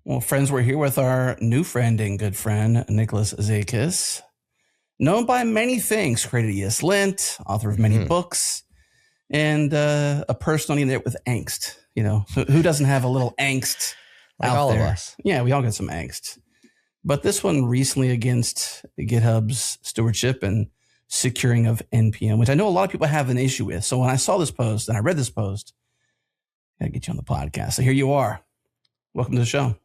Well, friends, we're here with our new friend and good friend, Nicholas Zakas, known by many things, created ESLint, author of many books, and a person on there with angst. You know, who doesn't have a little angst like out all there? Of us. Yeah, we all got some angst. But this one recently against GitHub's stewardship and securing of NPM, which I know a lot of people have an issue with. So when I saw this post and I read this post, I got to get you on the podcast. So here you are. Welcome to the show.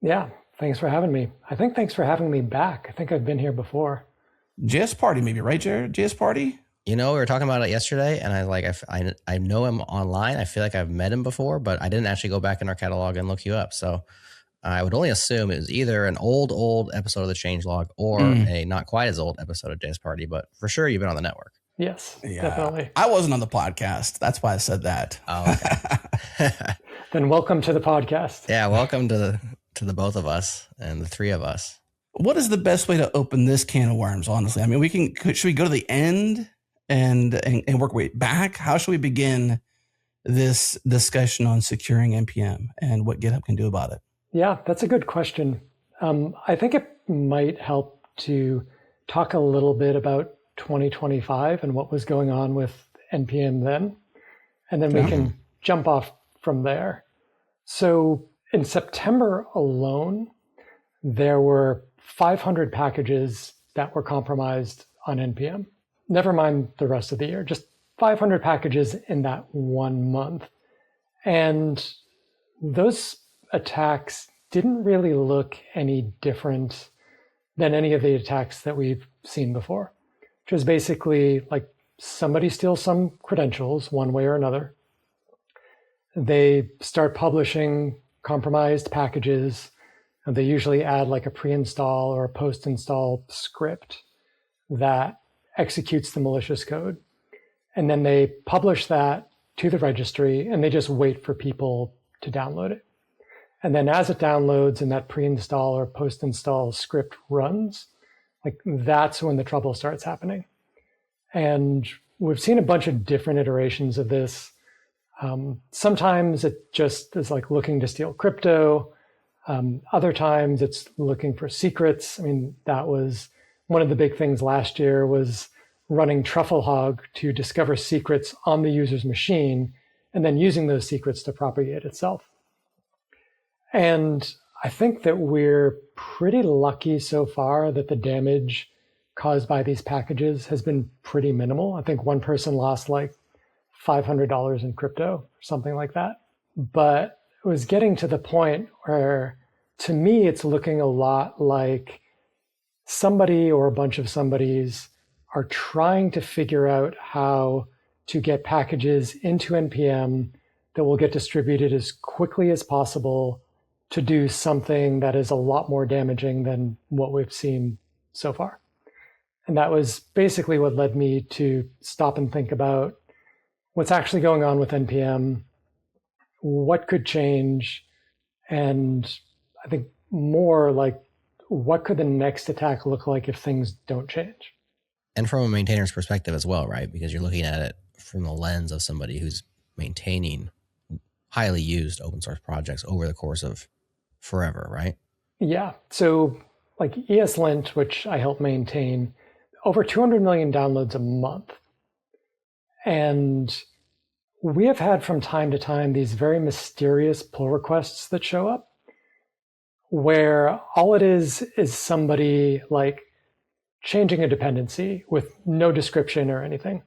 Yeah, thanks for having me. I think thanks for having me back. I think I've been here before. JS Party, maybe, right, Jared? JS Party? You know, we were talking about it yesterday, and I know him online. I feel like I've met him before, but I didn't actually go back in our catalog and look you up. So I would only assume it was either an old episode of the Changelog or a not quite as old episode of JS Party, but for sure you've been on the network. Yes, definitely. I wasn't on the podcast. That's why I said that. Oh, okay. Then welcome to the podcast. Yeah, welcome to the both of us and the three of us. What is the best way to open this can of worms, honestly? I mean, should we go to the end and work way back? How should we begin this discussion on securing NPM and what GitHub can do about it? Yeah, that's a good question. I think it might help to talk a little bit about 2025 and what was going on with NPM then, and then we can jump off from there. So in September alone, there were 500 packages that were compromised on NPM. Never mind the rest of the year, just 500 packages in that 1 month. And those attacks didn't really look any different than any of the attacks that we've seen before, which was basically like somebody steals some credentials one way or another. They start publishing compromised packages, and they usually add like a pre-install or a post-install script that executes the malicious code. And then they publish that to the registry, and they just wait for people to download it. And then as it downloads and that pre-install or post-install script runs, like that's when the trouble starts happening. And we've seen a bunch of different iterations of this. Sometimes it just is like looking to steal crypto. Other times it's looking for secrets. I mean, that was one of the big things last year, was running TruffleHog to discover secrets on the user's machine and then using those secrets to propagate itself. And I think that we're pretty lucky so far that the damage caused by these packages has been pretty minimal. I think one person lost like $500 in crypto or something like that. But it was getting to the point where, to me, it's looking a lot like somebody or a bunch of somebodies are trying to figure out how to get packages into NPM that will get distributed as quickly as possible to do something that is a lot more damaging than what we've seen so far. And that was basically what led me to stop and think about what's actually going on with NPM, what could change, and I think more like what could the next attack look like if things don't change? And from a maintainer's perspective as well, right? Because you're looking at it from the lens of somebody who's maintaining highly used open source projects over the course of forever, right? Yeah. So like ESLint, which I help maintain, over 200 million downloads a month. And we have had from time to time these very mysterious pull requests that show up where all it is somebody like changing a dependency with no description or anything.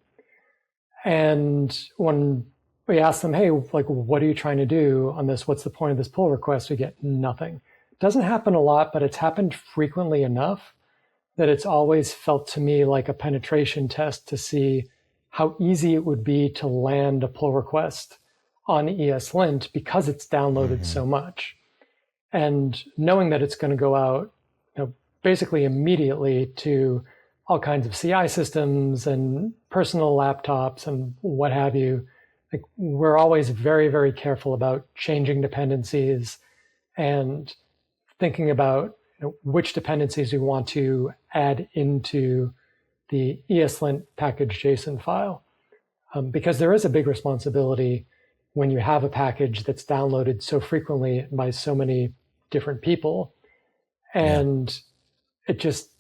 And when we ask them, hey, like, what are you trying to do on this? What's the point of this pull request? We get nothing. It doesn't happen a lot, but it's happened frequently enough that it's always felt to me like a penetration test to see how easy it would be to land a pull request on ESLint because it's downloaded so much. And knowing that it's going to go out, basically immediately to all kinds of CI systems and personal laptops and what have you. Like, we're always very, very careful about changing dependencies and thinking about which dependencies we want to add into the ESLint package JSON file. Because there is a big responsibility when you have a package that's downloaded so frequently by so many different people. And it just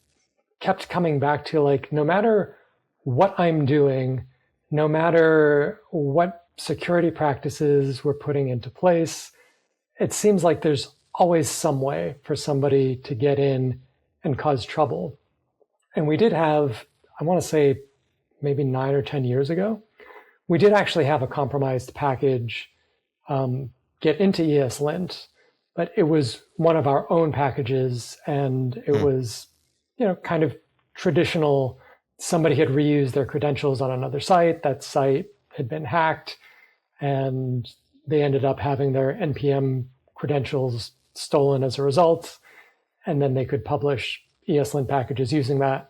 kept coming back to like, no matter what I'm doing, no matter what security practices we're putting into place, it seems like there's always some way for somebody to get in and cause trouble. And we did have, I want to say maybe 9 or 10 years ago, we did actually have a compromised package get into ESLint, but it was one of our own packages, and it was, kind of traditional. Somebody had reused their credentials on another site. That site had been hacked, and they ended up having their NPM credentials stolen as a result, and then they could publish ESLint packages using that.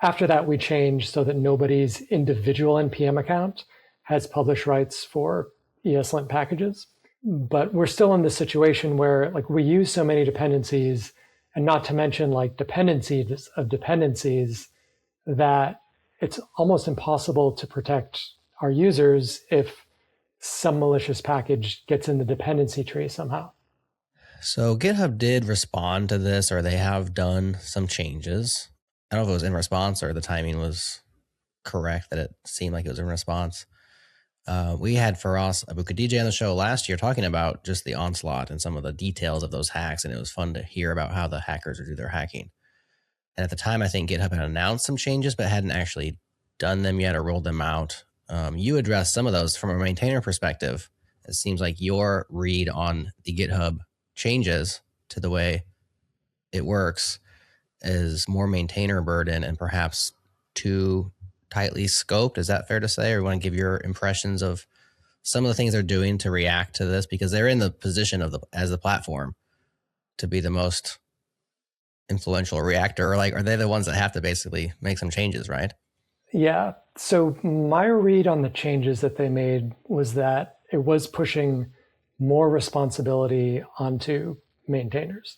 After that, we changed so that nobody's individual NPM account has publish rights for ESLint packages. But we're still in this situation where like we use so many dependencies, and not to mention like dependencies of dependencies, that it's almost impossible to protect our users if some malicious package gets in the dependency tree somehow. So GitHub did respond to this, or they have done some changes. I don't know if it was in response or the timing was correct, that it seemed like it was in response. We had Faraz Abukadij on the show last year talking about just the onslaught and some of the details of those hacks, and it was fun to hear about how the hackers would do their hacking. And at the time, I think GitHub had announced some changes, but hadn't actually done them yet or rolled them out. You addressed some of those from a maintainer perspective. It seems like your read on the GitHub changes to the way it works is more maintainer burden and perhaps too tightly scoped. Is that fair to say? Or you want to give your impressions of some of the things they're doing to react to this? Because they're in the position of as the platform to be the most influential reactor, or like, are they the ones that have to basically make some changes, right? Yeah. So my read on the changes that they made was that it was pushing more responsibility onto maintainers.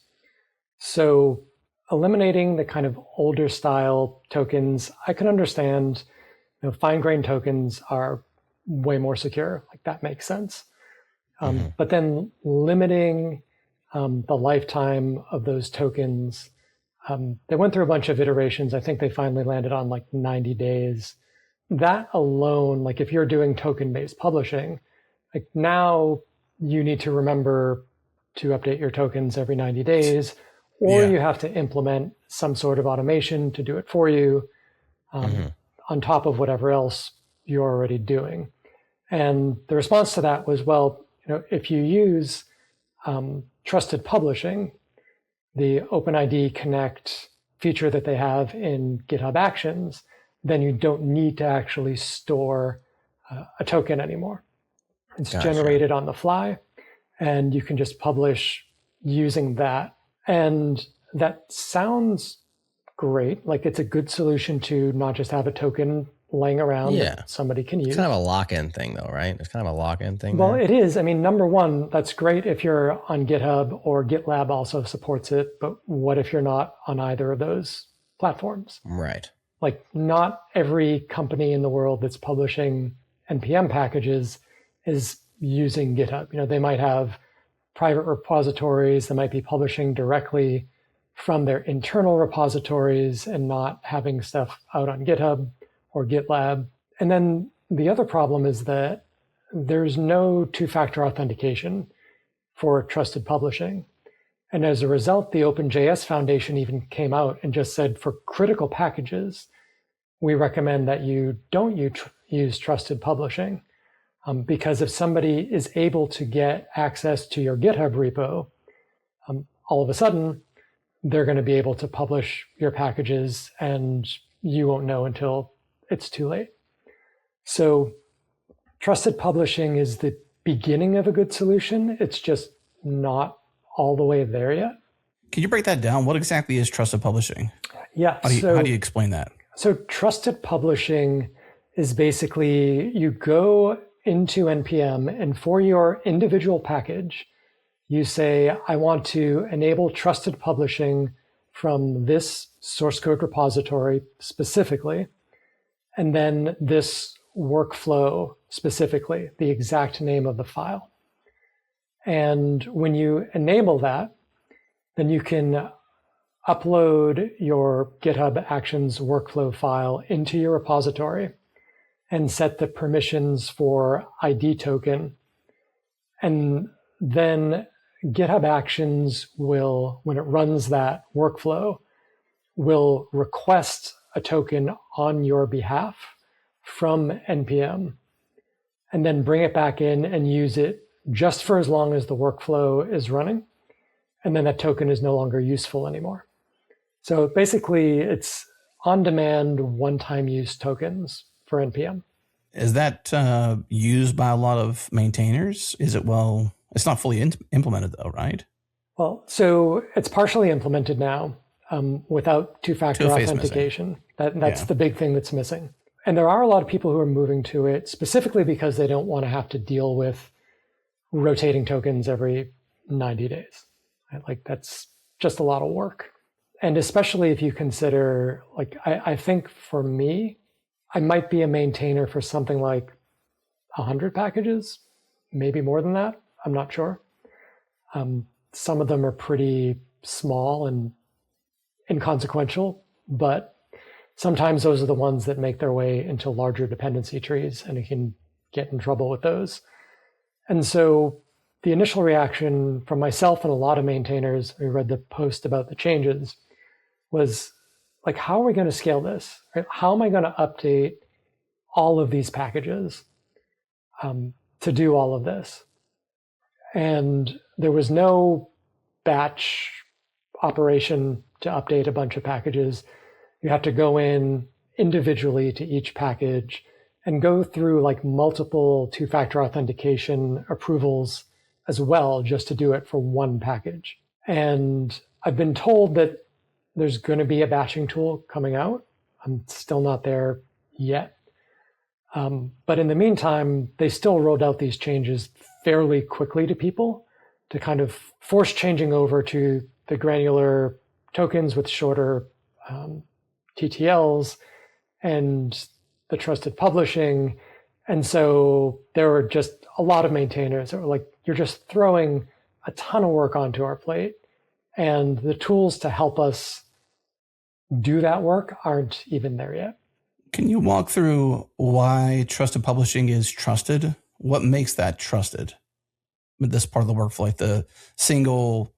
So eliminating the kind of older style tokens, I can understand, fine-grained tokens are way more secure. Like that makes sense. But then limiting the lifetime of those tokens, they went through a bunch of iterations. I think they finally landed on like 90 days. That alone, like if you're doing token-based publishing, like now you need to remember to update your tokens every 90 days, or you have to implement some sort of automation to do it for you on top of whatever else you're already doing. And the response to that was, well, if you use trusted publishing, the OpenID Connect feature that they have in GitHub Actions, then you don't need to actually store a token anymore. It's generated on the fly, and you can just publish using that. And that sounds great. Like it's a good solution to not just have a token laying around that somebody can use. It's kind of a lock-in thing though, right? It's kind of a lock-in thing. Well, it is. I mean, number one, that's great if you're on GitHub, or GitLab also supports it. But what if you're not on either of those platforms? Right. Like not every company in the world that's publishing NPM packages is using GitHub. They might have private repositories that might be publishing directly from their internal repositories and not having stuff out on GitHub or GitLab. And then the other problem is that there's no two-factor authentication for trusted publishing. And as a result, the OpenJS Foundation even came out and just said, for critical packages, we recommend that you don't use trusted publishing. Because if somebody is able to get access to your GitHub repo, all of a sudden, they're going to be able to publish your packages, and you won't know until it's too late. So trusted publishing is the beginning of a good solution. It's just not all the way there yet. Can you break that down? What exactly is trusted publishing? Yeah. How do you explain that? So trusted publishing is basically you go into NPM, and for your individual package, you say, I want to enable trusted publishing from this source code repository specifically, and then this workflow specifically, the exact name of the file. And when you enable that, then you can upload your GitHub Actions workflow file into your repository and set the permissions for ID token. And then GitHub Actions will, when it runs that workflow, will request a token on your behalf from NPM and then bring it back in and use it just for as long as the workflow is running. And then that token is no longer useful anymore. So basically, it's on-demand, one-time use tokens for NPM. Is that used by a lot of maintainers? Is it, well, it's not fully implemented though, right? Well, so it's partially implemented now without two-factor authentication. That's the big thing that's missing. And there are a lot of people who are moving to it specifically because they don't want to have to deal with rotating tokens every 90 days. Right? Like that's just a lot of work. And especially if you consider, like, I think for me, I might be a maintainer for something like 100 packages, maybe more than that. I'm not sure. Some of them are pretty small and inconsequential, but sometimes those are the ones that make their way into larger dependency trees, and you can get in trouble with those. And so the initial reaction from myself and a lot of maintainers who read the post about the changes was like, how are we going to scale this? Right? How am I going to update all of these packages to do all of this? And there was no batch operation to update a bunch of packages. You have to go in individually to each package and go through like multiple two-factor authentication approvals as well, just to do it for one package. And I've been told that there's going to be a batching tool coming out. I'm still not there yet. But in the meantime, they still rolled out these changes fairly quickly to people to kind of force changing over to the granular tokens with shorter TTLs and the trusted publishing. And so there were just a lot of maintainers that were like, you're just throwing a ton of work onto our plate. And the tools to help us do that work aren't even there yet. Can you walk through why trusted publishing is trusted? What makes that trusted? With this part of the workflow, like the single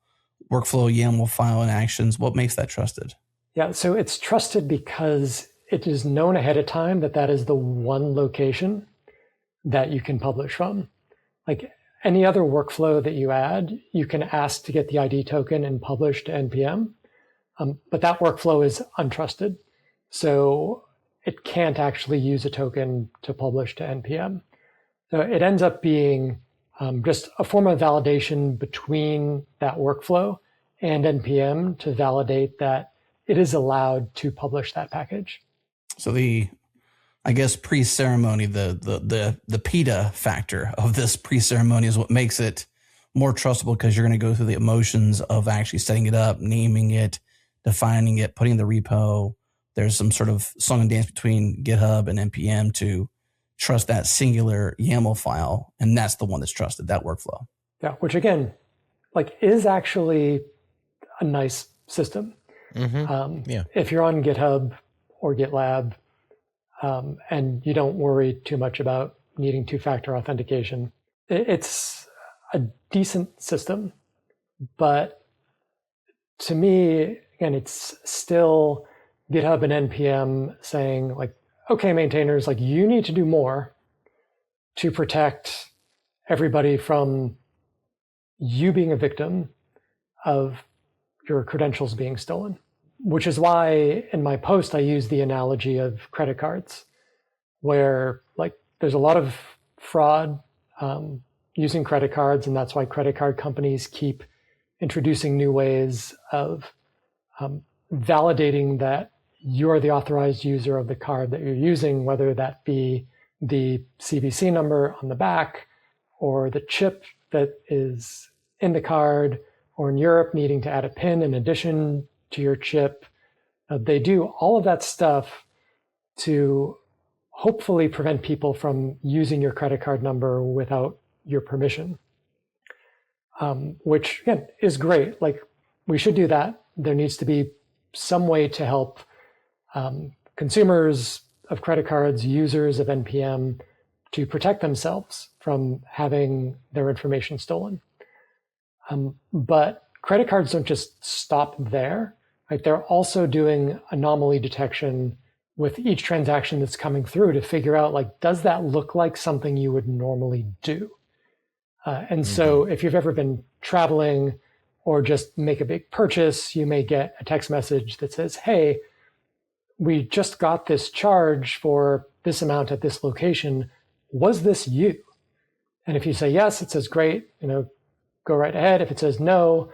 workflow YAML file and actions, what makes that trusted? Yeah, so it's trusted because it is known ahead of time that that is the one location that you can publish from. Like any other workflow that you add, you can ask to get the ID token and publish to NPM, but that workflow is untrusted. So it can't actually use a token to publish to NPM. So it ends up being just a form of validation between that workflow and NPM to validate that it is allowed to publish that package. So the, I guess, pre-ceremony, the PETA factor of this pre-ceremony is what makes it more trustable, because you're going to go through the emotions of actually setting it up, naming it, defining it, putting in the repo. There's some sort of song and dance between GitHub and NPM to trust that singular YAML file. And that's the one that's trusted, that workflow. Yeah, which again, like is actually a nice system. If you're on GitHub or GitLab and you don't worry too much about needing two-factor authentication, it's a decent system. But to me, again, it's still GitHub and NPM saying like, okay, maintainers, like you need to do more to protect everybody from you being a victim of your credentials being stolen, which is why in my post, I use the analogy of credit cards, where like there's a lot of fraud using credit cards. And that's why credit card companies keep introducing new ways of validating that you're the authorized user of the card that you're using, whether that be the CVC number on the back or the chip that is in the card, or in Europe needing to add a PIN in addition to your chip. They do all of that stuff to hopefully prevent people from using your credit card number without your permission. which again is great. Like we should do that. There needs to be some way to help consumers of credit cards, users of NPM, to protect themselves from having their information stolen. But credit cards don't just stop there, right? They're also doing anomaly detection with each transaction that's coming through to figure out, like, does that look like something you would normally do? And so if you've ever been traveling or just make a big purchase, you may get a text message that says, hey, we just got this charge for this amount at this location. Was this you? And if you say yes, it says, great, go right ahead. If it says no,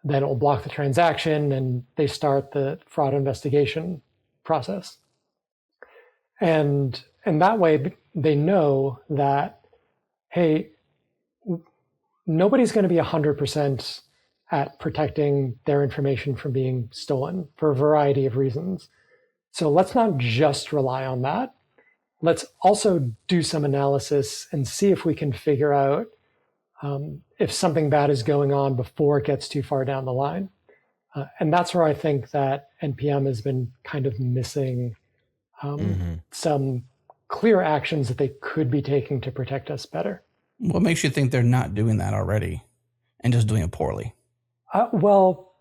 then it will block the transaction and they start the fraud investigation process. And that way they know that, hey, nobody's going to be 100% at protecting their information from being stolen for a variety of reasons. So let's not just rely on that. Let's also do some analysis and see if we can figure out if something bad is going on before it gets too far down the line. And that's where I think that NPM has been kind of missing some clear actions that they could be taking to protect us better. What makes you think they're not doing that already and just doing it poorly? Well,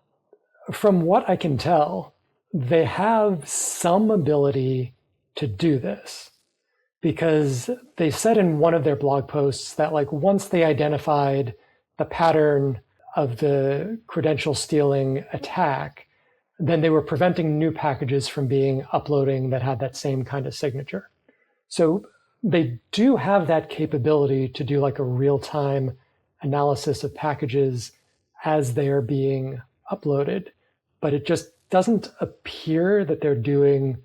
from what I can tell, they have some ability to do this, because they said in one of their blog posts that, like, once they identified the pattern of the credential stealing attack, then they were preventing new packages from being uploading that had that same kind of signature. So they do have that capability to do like a real-time analysis of packages as they are being uploaded, but it just doesn't appear that they're doing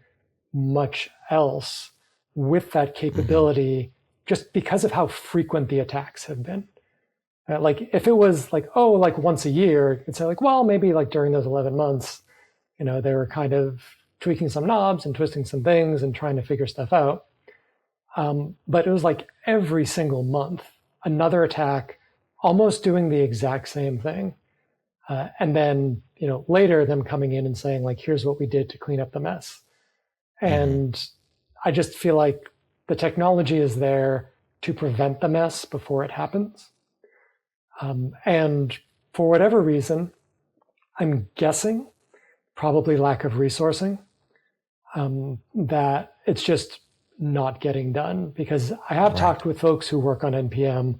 much else with that capability just because of how frequent the attacks have been. Like if it was like, oh, like once a year, it's like, well, maybe like during those 11 months, they were kind of tweaking some knobs and twisting some things and trying to figure stuff out. But it was like every single month, another attack, almost doing the exact same thing. And then, later them coming in and saying, like, here's what we did to clean up the mess. And I just feel like the technology is there to prevent the mess before it happens. And for whatever reason, I'm guessing, probably lack of resourcing, that it's just not getting done. Because I have talked with folks who work on NPM,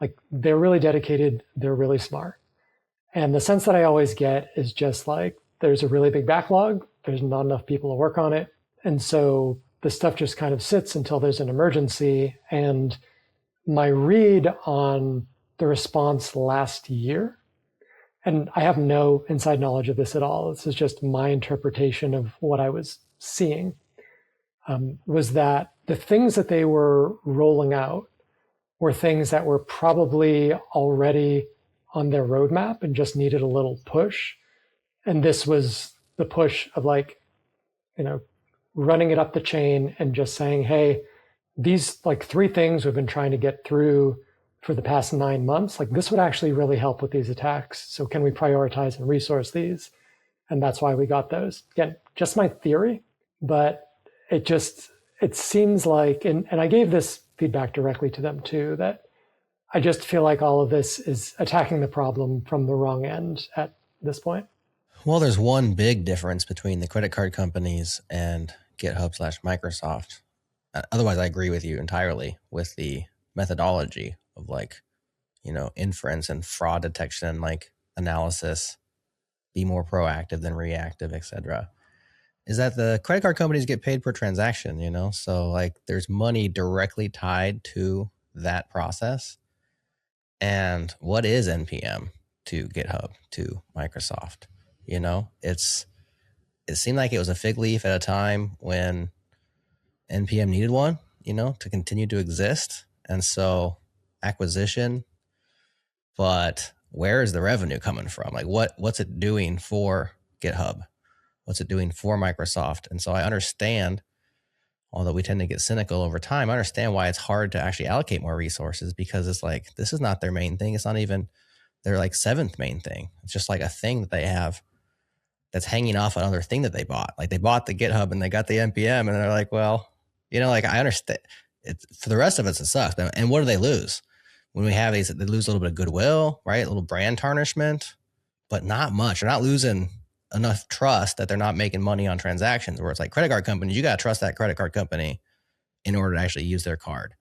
like they're really dedicated, they're really smart. And the sense that I always get is just like, there's a really big backlog, there's not enough people to work on it. And so the stuff just kind of sits until there's an emergency. And my read on the response last year, and I have no inside knowledge of this at all, this is just my interpretation of what I was seeing, was that the things that they were rolling out were things that were probably already on their roadmap and just needed a little push. And this was the push of like, running it up the chain and just saying, hey, these like 3 things we've been trying to get through for the past 9 months, like this would actually really help with these attacks. So can we prioritize and resource these? And that's why we got those. Again, just my theory, but it seems like, and I gave this feedback directly to them too, that I just feel like all of this is attacking the problem from the wrong end at this point. Well, there's one big difference between the credit card companies and GitHub/Microsoft. Otherwise, I agree with you entirely with the methodology of like, inference and fraud detection, like analysis, be more proactive than reactive, etc. Is that the credit card companies get paid per transaction, so like there's money directly tied to that process. And what is NPM to GitHub, to Microsoft? It seemed like it was a fig leaf at a time when NPM needed one, to continue to exist. And so acquisition, but where is the revenue coming from? Like what's it doing for GitHub? What's it doing for Microsoft? And so I understand, although we tend to get cynical over time, I understand why it's hard to actually allocate more resources, because it's like, this is not their main thing. It's not even their like seventh main thing. It's just like a thing that they have that's hanging off another thing that they bought. Like they bought the GitHub and they got the NPM and they're like, well, like I understand. For the rest of us, it sucks. And what do they lose? When we have these, they lose a little bit of goodwill, right? A little brand tarnishment, but not much. They're not losing enough trust that they're not making money on transactions, where it's like credit card companies, you got to trust that credit card company in order to actually use their card.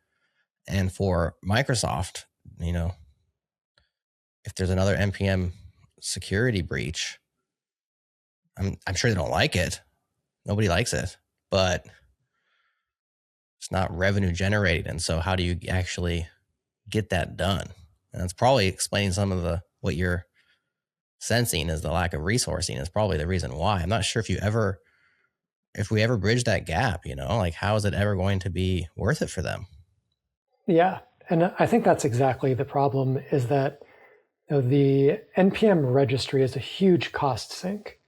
And for Microsoft, if there's another NPM security breach, I'm sure they don't like it. Nobody likes it, but it's not revenue generating. And so how do you actually get that done? And that's probably explaining some of what you're sensing is the lack of resourcing is probably the reason why. I'm not sure if we ever bridge that gap, like how is it ever going to be worth it for them? Yeah. And I think that's exactly the problem, is that the NPM registry is a huge cost sink.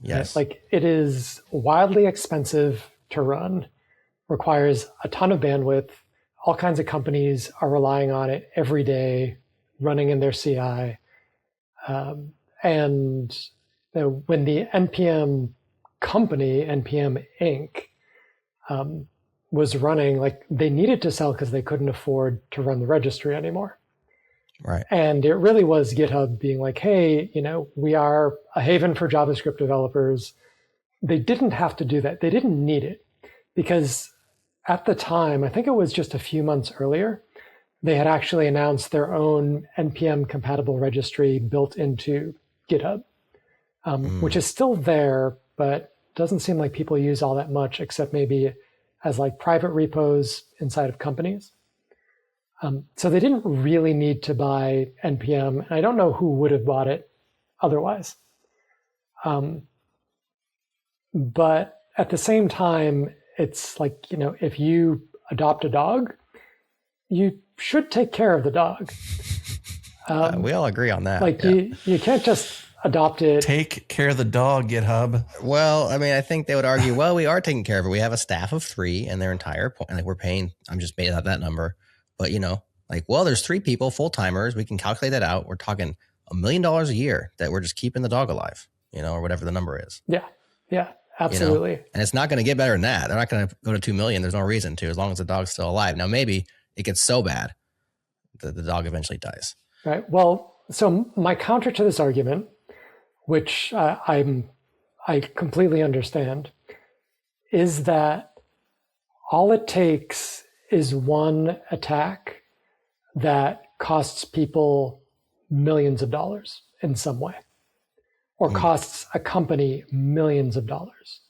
Yes. Like it is wildly expensive to run, requires a ton of bandwidth. All kinds of companies are relying on it every day, running in their CI. And when the NPM company, NPM Inc., was running, like they needed to sell because they couldn't afford to run the registry anymore. Right. And it really was GitHub being like, hey, we are a haven for JavaScript developers. They didn't have to do that. They didn't need it because at the time, I think it was just a few months earlier, they had actually announced their own NPM compatible registry built into GitHub, which is still there, but doesn't seem like people use all that much, except maybe as like private repos inside of companies. So they didn't really need to buy NPM. And I don't know who would have bought it otherwise. But at the same time, it's like, if you adopt a dog, you should take care of the dog. We all agree on that. Like you can't just adopt it. Take care of the dog, GitHub. Well, I mean, I think they would argue, well, we are taking care of it. We have a staff of 3 and their entire point. Like we're paying, I'm just made up that number. But, there's 3 people, full-timers. We can calculate that out. We're talking $1 million a year that we're just keeping the dog alive, or whatever the number is. Yeah, absolutely. And it's not going to get better than that. They're not going to go to 2 million. There's no reason to, as long as the dog's still alive. Now, maybe it gets so bad that the dog eventually dies. Right. Well, so my counter to this argument, which I completely understand, is that all it takes is one attack that costs people millions of dollars in some way, or costs a company millions of dollars,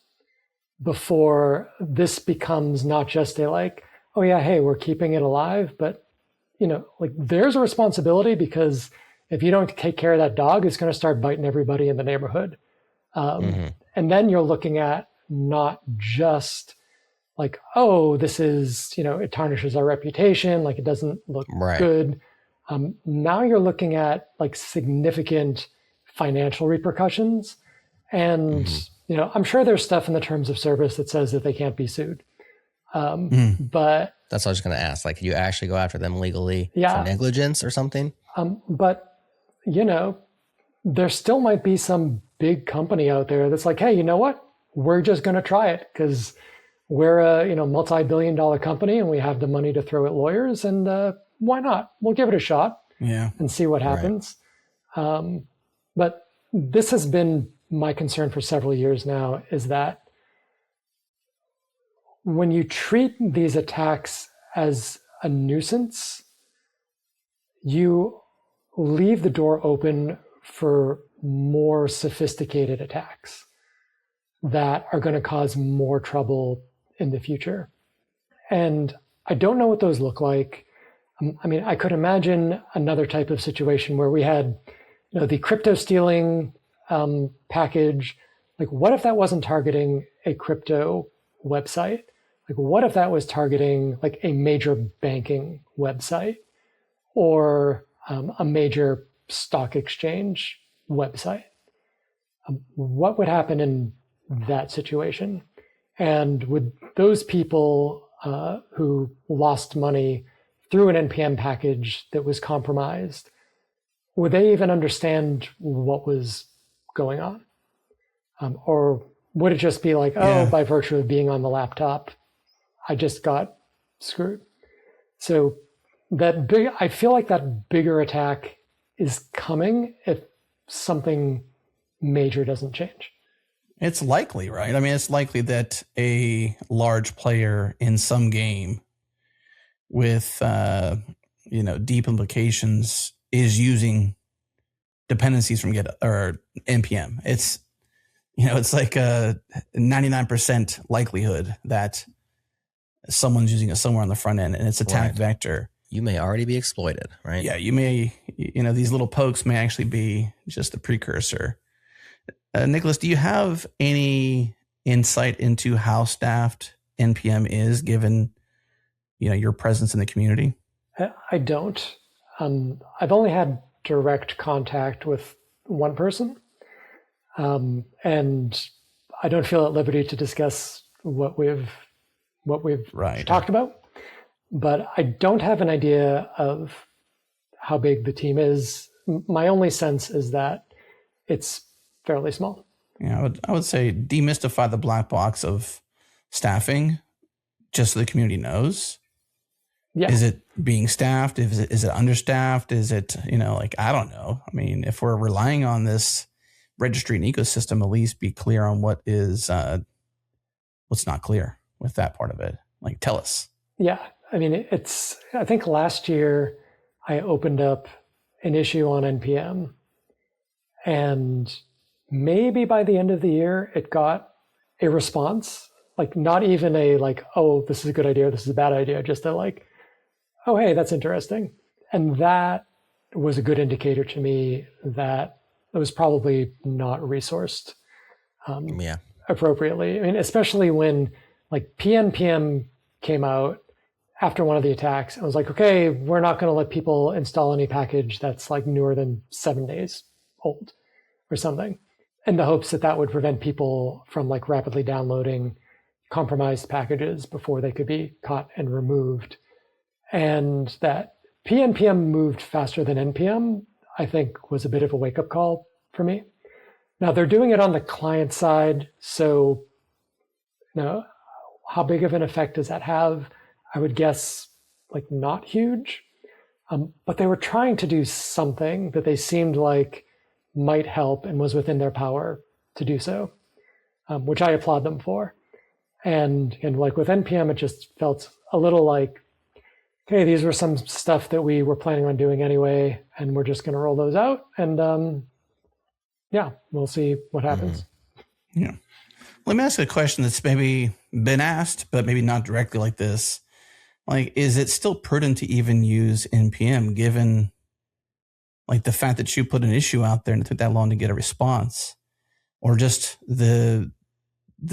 before this becomes not just a like, oh yeah, hey, we're keeping it alive, but like there's a responsibility, because if you don't take care of that dog, it's going to start biting everybody in the neighborhood. And then you're looking at not just like, oh, this is, it tarnishes our reputation, like it doesn't look good. Now you're looking at like significant financial repercussions. And, I'm sure there's stuff in the terms of service that says that they can't be sued. But that's what I was going to ask. Like, could you actually go after them legally for negligence or something? But, there still might be some big company out there that's like, hey, you know what? We're just going to try it because we're a multi-billion-dollar company and we have the money to throw at lawyers, and why not? We'll give it a shot and see what happens. Right. But this has been my concern for several years now, is that when you treat these attacks as a nuisance, you leave the door open for more sophisticated attacks that are going to cause more trouble in the future. And I don't know what those look like. I mean, I could imagine another type of situation where we had, the crypto stealing package. Like, what if that wasn't targeting a crypto website? Like, what if that was targeting like a major banking website or a major stock exchange website? What would happen in that situation? And would those people who lost money through an NPM package that was compromised, would they even understand what was going on? Or would it just be like, by virtue of being on the laptop, I just got screwed? So I feel like that bigger attack is coming if something major doesn't change. It's likely, right? I mean, it's likely that a large player in some game with, deep implications is using dependencies from GitHub or NPM. It's like a 99% likelihood that someone's using it somewhere on the front end, and its attack vector. You may already be exploited, right? Yeah, you may, these little pokes may actually be just the precursor. Nicholas, do you have any insight into how staffed NPM is, given, your presence in the community? I don't. I've only had direct contact with one person, and I don't feel at liberty to discuss what we've talked about. But I don't have an idea of how big the team is. My only sense is that it's fairly small. Yeah, I would say demystify the black box of staffing, just so the community knows. Yeah. Is it being staffed? Is it understaffed? Is it, I don't know. I mean, if we're relying on this registry and ecosystem, at least be clear on what is, what's not clear with that part of it. Like, tell us. Yeah. I mean, I think last year I opened up an issue on NPM, and maybe by the end of the year, it got a response, like not even a like, oh, this is a good idea, this is a bad idea, just a like, oh, hey, that's interesting. And that was a good indicator to me that it was probably not resourced appropriately. I mean, especially when like PNPM came out after one of the attacks. I was like, okay, we're not going to let people install any package that's like newer than 7 days old or something, in the hopes that would prevent people from like rapidly downloading compromised packages before they could be caught and removed. And that PNPM moved faster than NPM, I think, was a bit of a wake-up call for me. Now, they're doing it on the client side, so how big of an effect does that have? I would guess like not huge, but they were trying to do something that they seemed like might help and was within their power to do so, which I applaud them for. And like with NPM, it just felt a little like, okay, these were some stuff that we were planning on doing anyway, and we're just going to roll those out. And we'll see what happens. Yeah. Let me ask a question that's maybe been asked, but maybe not directly like this. Like, is it still prudent to even use NPM given like the fact that you put an issue out there and it took that long to get a response, or just the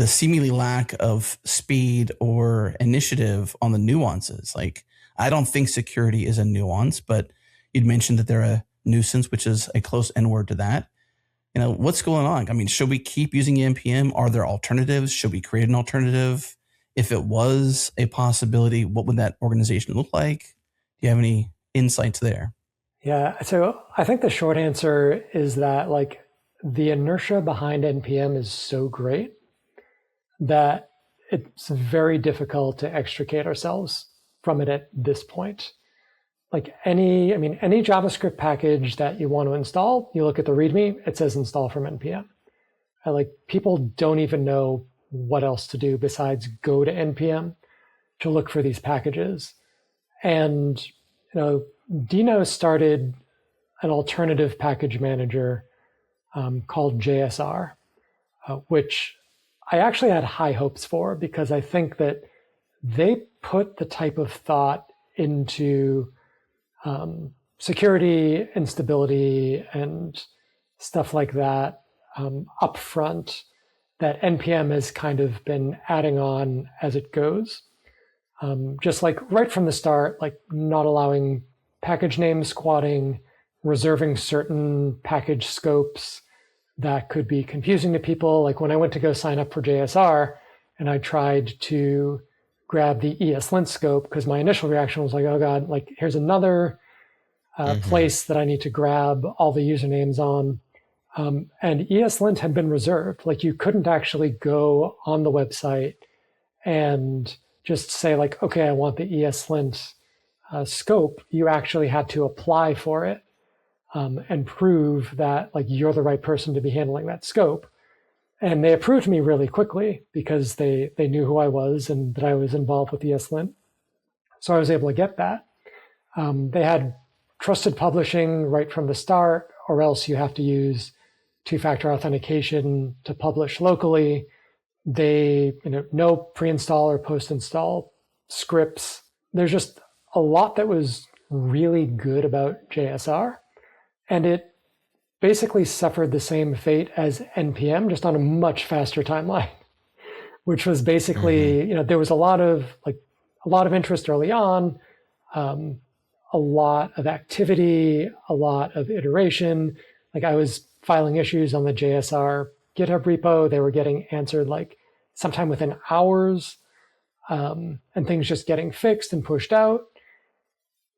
seemingly lack of speed or initiative on the nuances? Like, I don't think security is a nuance, but you'd mentioned that they're a nuisance, which is a close N word to that. What's going on? I mean, should we keep using NPM? Are there alternatives? Should we create an alternative? If it was a possibility, what would that organization look like? Do you have any insights there? Yeah, so I think the short answer is that like the inertia behind NPM is so great that it's very difficult to extricate ourselves from it at this point. Like any JavaScript package that you want to install, you look at the README, it says install from NPM. Like people don't even know what else to do besides go to NPM to look for these packages. And Dino started an alternative package manager called JSR, which I actually had high hopes for, because I think that they put the type of thought into security and stability and stuff like that up front that NPM has kind of been adding on as it goes. Just like right from the start, like not allowing package name squatting, reserving certain package scopes that could be confusing to people. Like when I went to go sign up for JSR and I tried to grab the ESLint scope, because my initial reaction was like, oh God, like here's another place that I need to grab all the usernames on. And ESLint had been reserved. Like you couldn't actually go on the website and just say like, okay, I want the ESLint scope. You actually had to apply for it and prove that like you're the right person to be handling that scope. And they approved me really quickly because they knew who I was and that I was involved with ESLint. So I was able to get that. They had trusted publishing right from the start, or else you have to use two-factor authentication to publish locally. They, no pre-install or post-install scripts. There's just a lot that was really good about JSR. And it basically suffered the same fate as NPM, just on a much faster timeline, which was basically, there was a lot of interest early on, a lot of activity, a lot of iteration. Like I was filing issues on the JSR GitHub repo. They were getting answered like sometime within hours, and things just getting fixed and pushed out.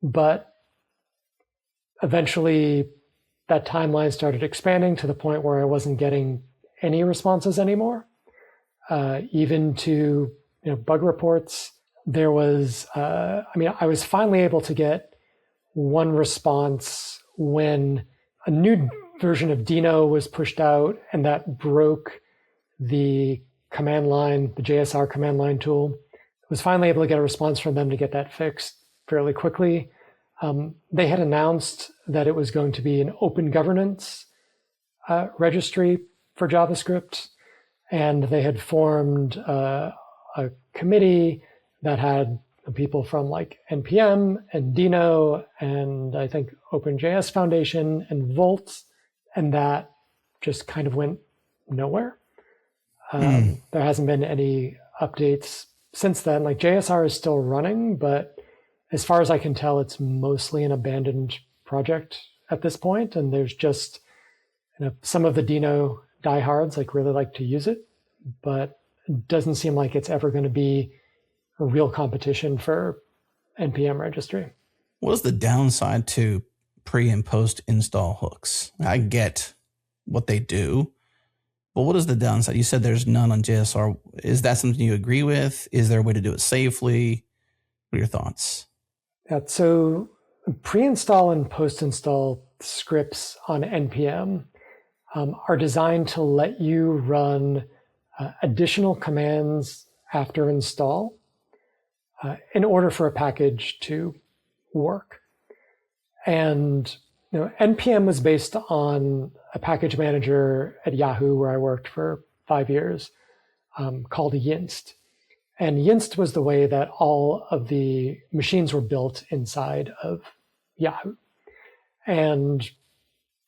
But eventually that timeline started expanding to the point where I wasn't getting any responses anymore, even to bug reports. There was, I was finally able to get one response when a new version of Dino was pushed out, and that broke the command line, the JSR command line tool. I was finally able to get a response from them to get that fixed fairly quickly. They had announced that it was going to be an open governance registry for JavaScript, and they had formed a committee that had people from like NPM and Dino and I think OpenJS Foundation and Volt, and that just kind of went nowhere. There hasn't been any updates since then. Like JSR is still running, but as far as I can tell, it's mostly an abandoned project at this point. And there's just some of the Dino diehards really like to use it, but it doesn't seem like it's ever going to be a real competition for NPM registry. What's the downside to pre and post install hooks? I get what they do, but what is the downside? You said there's none on JSR. Is that something you agree with? Is there a way to do it safely? What are your thoughts? Yeah, so pre-install and post-install scripts on NPM are designed to let you run additional commands after install in order for a package to work. And NPM was based on a package manager at Yahoo, where I worked for 5 years, called Yinst. And Yinst was the way that all of the machines were built inside of Yahoo. And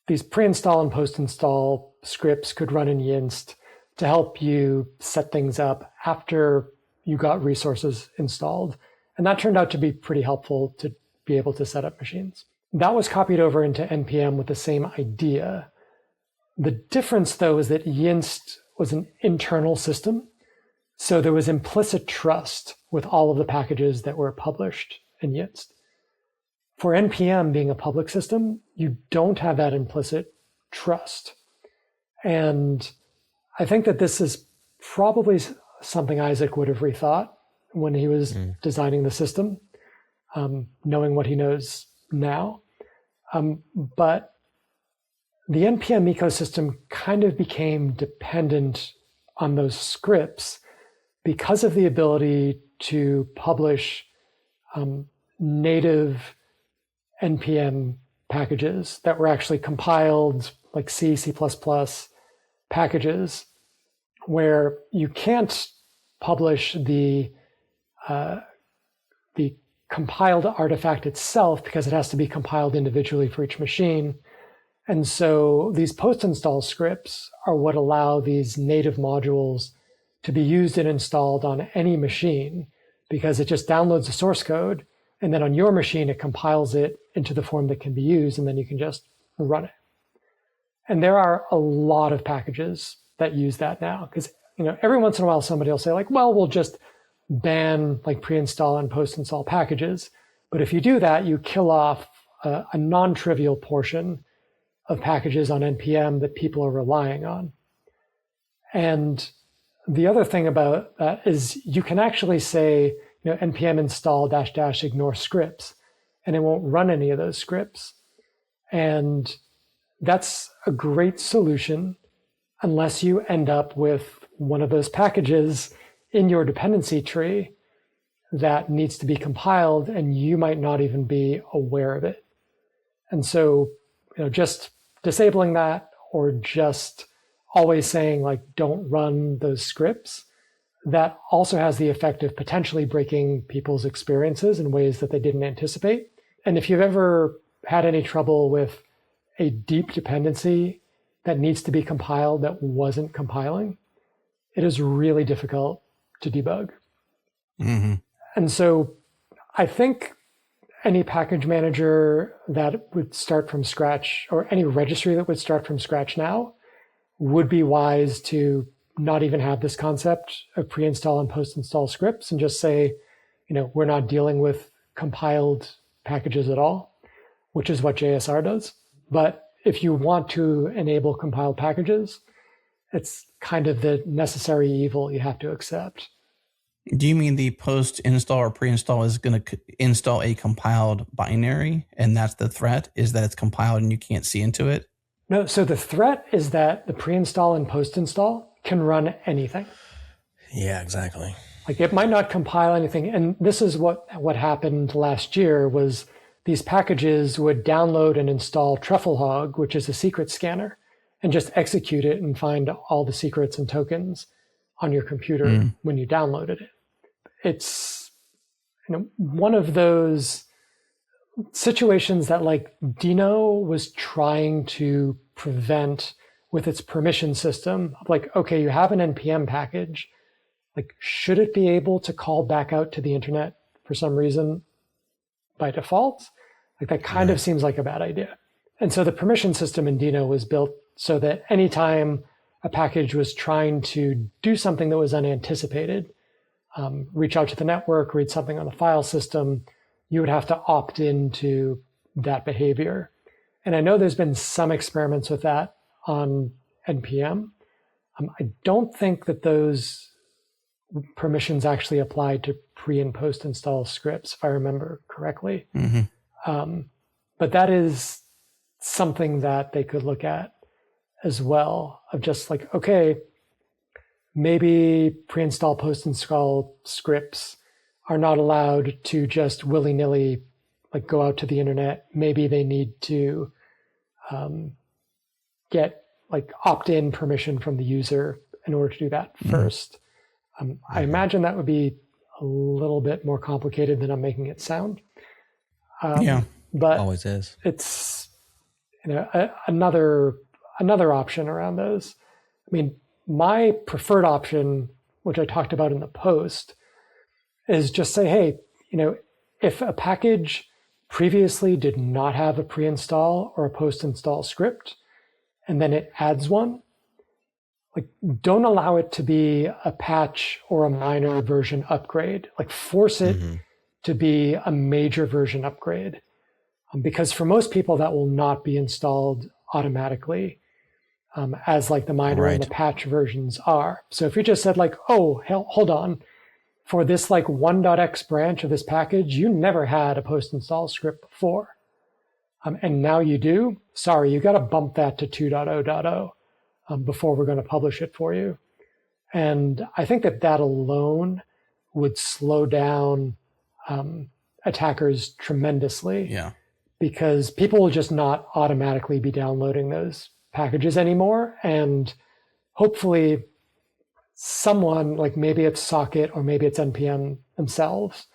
these pre-install and post-install scripts could run in Yinst to help you set things up after you got resources installed. And that turned out to be pretty helpful to be able to set up machines. That was copied over into NPM with the same idea. The difference, though, is that Yinst was an internal system. So there was implicit trust with all of the packages that were published in Yinst. For NPM being a public system, you don't have that implicit trust. And I think that this is probably something Isaac would have rethought when he was designing the system, knowing what he knows now. But the NPM ecosystem kind of became dependent on those scripts because of the ability to publish native NPM packages that were actually compiled like C, C++ packages, where you can't publish the compiled artifact itself because it has to be compiled individually for each machine. And so these post-install scripts are what allow these native modules to be used and installed on any machine, because it just downloads the source code, and then on your machine, it compiles it into the form that can be used, and then you can just run it. And there are a lot of packages that use that now, because every once in a while somebody will say like, well, we'll just ban like pre-install and post-install packages. But if you do that, you kill off a non-trivial portion of packages on NPM that people are relying on. And the other thing about that is you can actually say, npm install -- ignore scripts, and it won't run any of those scripts. And that's a great solution unless you end up with one of those packages in your dependency tree that needs to be compiled, and you might not even be aware of it. And so, just disabling that, or just always saying don't run those scripts, that also has the effect of potentially breaking people's experiences in ways that they didn't anticipate. And if you've ever had any trouble with a deep dependency that needs to be compiled that wasn't compiling, it is really difficult to debug. Mm-hmm. And so I think any package manager that would start from scratch, or any registry that would start from scratch now, would be wise to not even have this concept of pre-install and post-install scripts, and just say, we're not dealing with compiled packages at all, which is what JSR does. But if you want to enable compiled packages, it's kind of the necessary evil you have to accept. Do you mean the post-install or pre-install is going to install a compiled binary, and that's the threat, is that it's compiled and you can't see into it? No, so the threat is that the pre-install and post-install can run anything. Yeah, exactly. It might not compile anything. And this is what happened last year, was these packages would download and install Trufflehog, which is a secret scanner, and just execute it and find all the secrets and tokens on your computer when you downloaded it. It's one of those situations that Dino was trying to prevent with its permission system. Okay, you have an NPM package. Should it be able to call back out to the internet for some reason by default? That kind of seems like a bad idea. And so the permission system in Dino was built so that anytime a package was trying to do something that was unanticipated, reach out to the network, read something on the file system, you would have to opt into that behavior. And I know there's been some experiments with that on NPM. I don't think that those permissions actually apply to pre- and post-install scripts, if I remember correctly. Mm-hmm. But that is something that they could look at as well, of just okay, maybe pre-install, post-install scripts are not allowed to just willy-nilly go out to the internet. Maybe they need to get opt-in permission from the user in order to do that first. I imagine that would be a little bit more complicated than I'm making it sound. But always is. It's another option around those. I mean, my preferred option, which I talked about in the post, is just say, hey, if a package previously did not have a pre-install or a post-install script, and then it adds one, don't allow it to be a patch or a minor version upgrade. Force it to be a major version upgrade. Because for most people, that will not be installed automatically as the minor and the patch versions are. So if you just said oh, hell, hold on, for this 1.x branch of this package, you never had a post-install script before. And now you do, sorry, you got to bump that to 2.0.0 before we're going to publish it for you. And I think that alone would slow down attackers tremendously. Yeah. Because people will just not automatically be downloading those packages anymore. And hopefully someone, maybe it's Socket or maybe it's NPM themselves,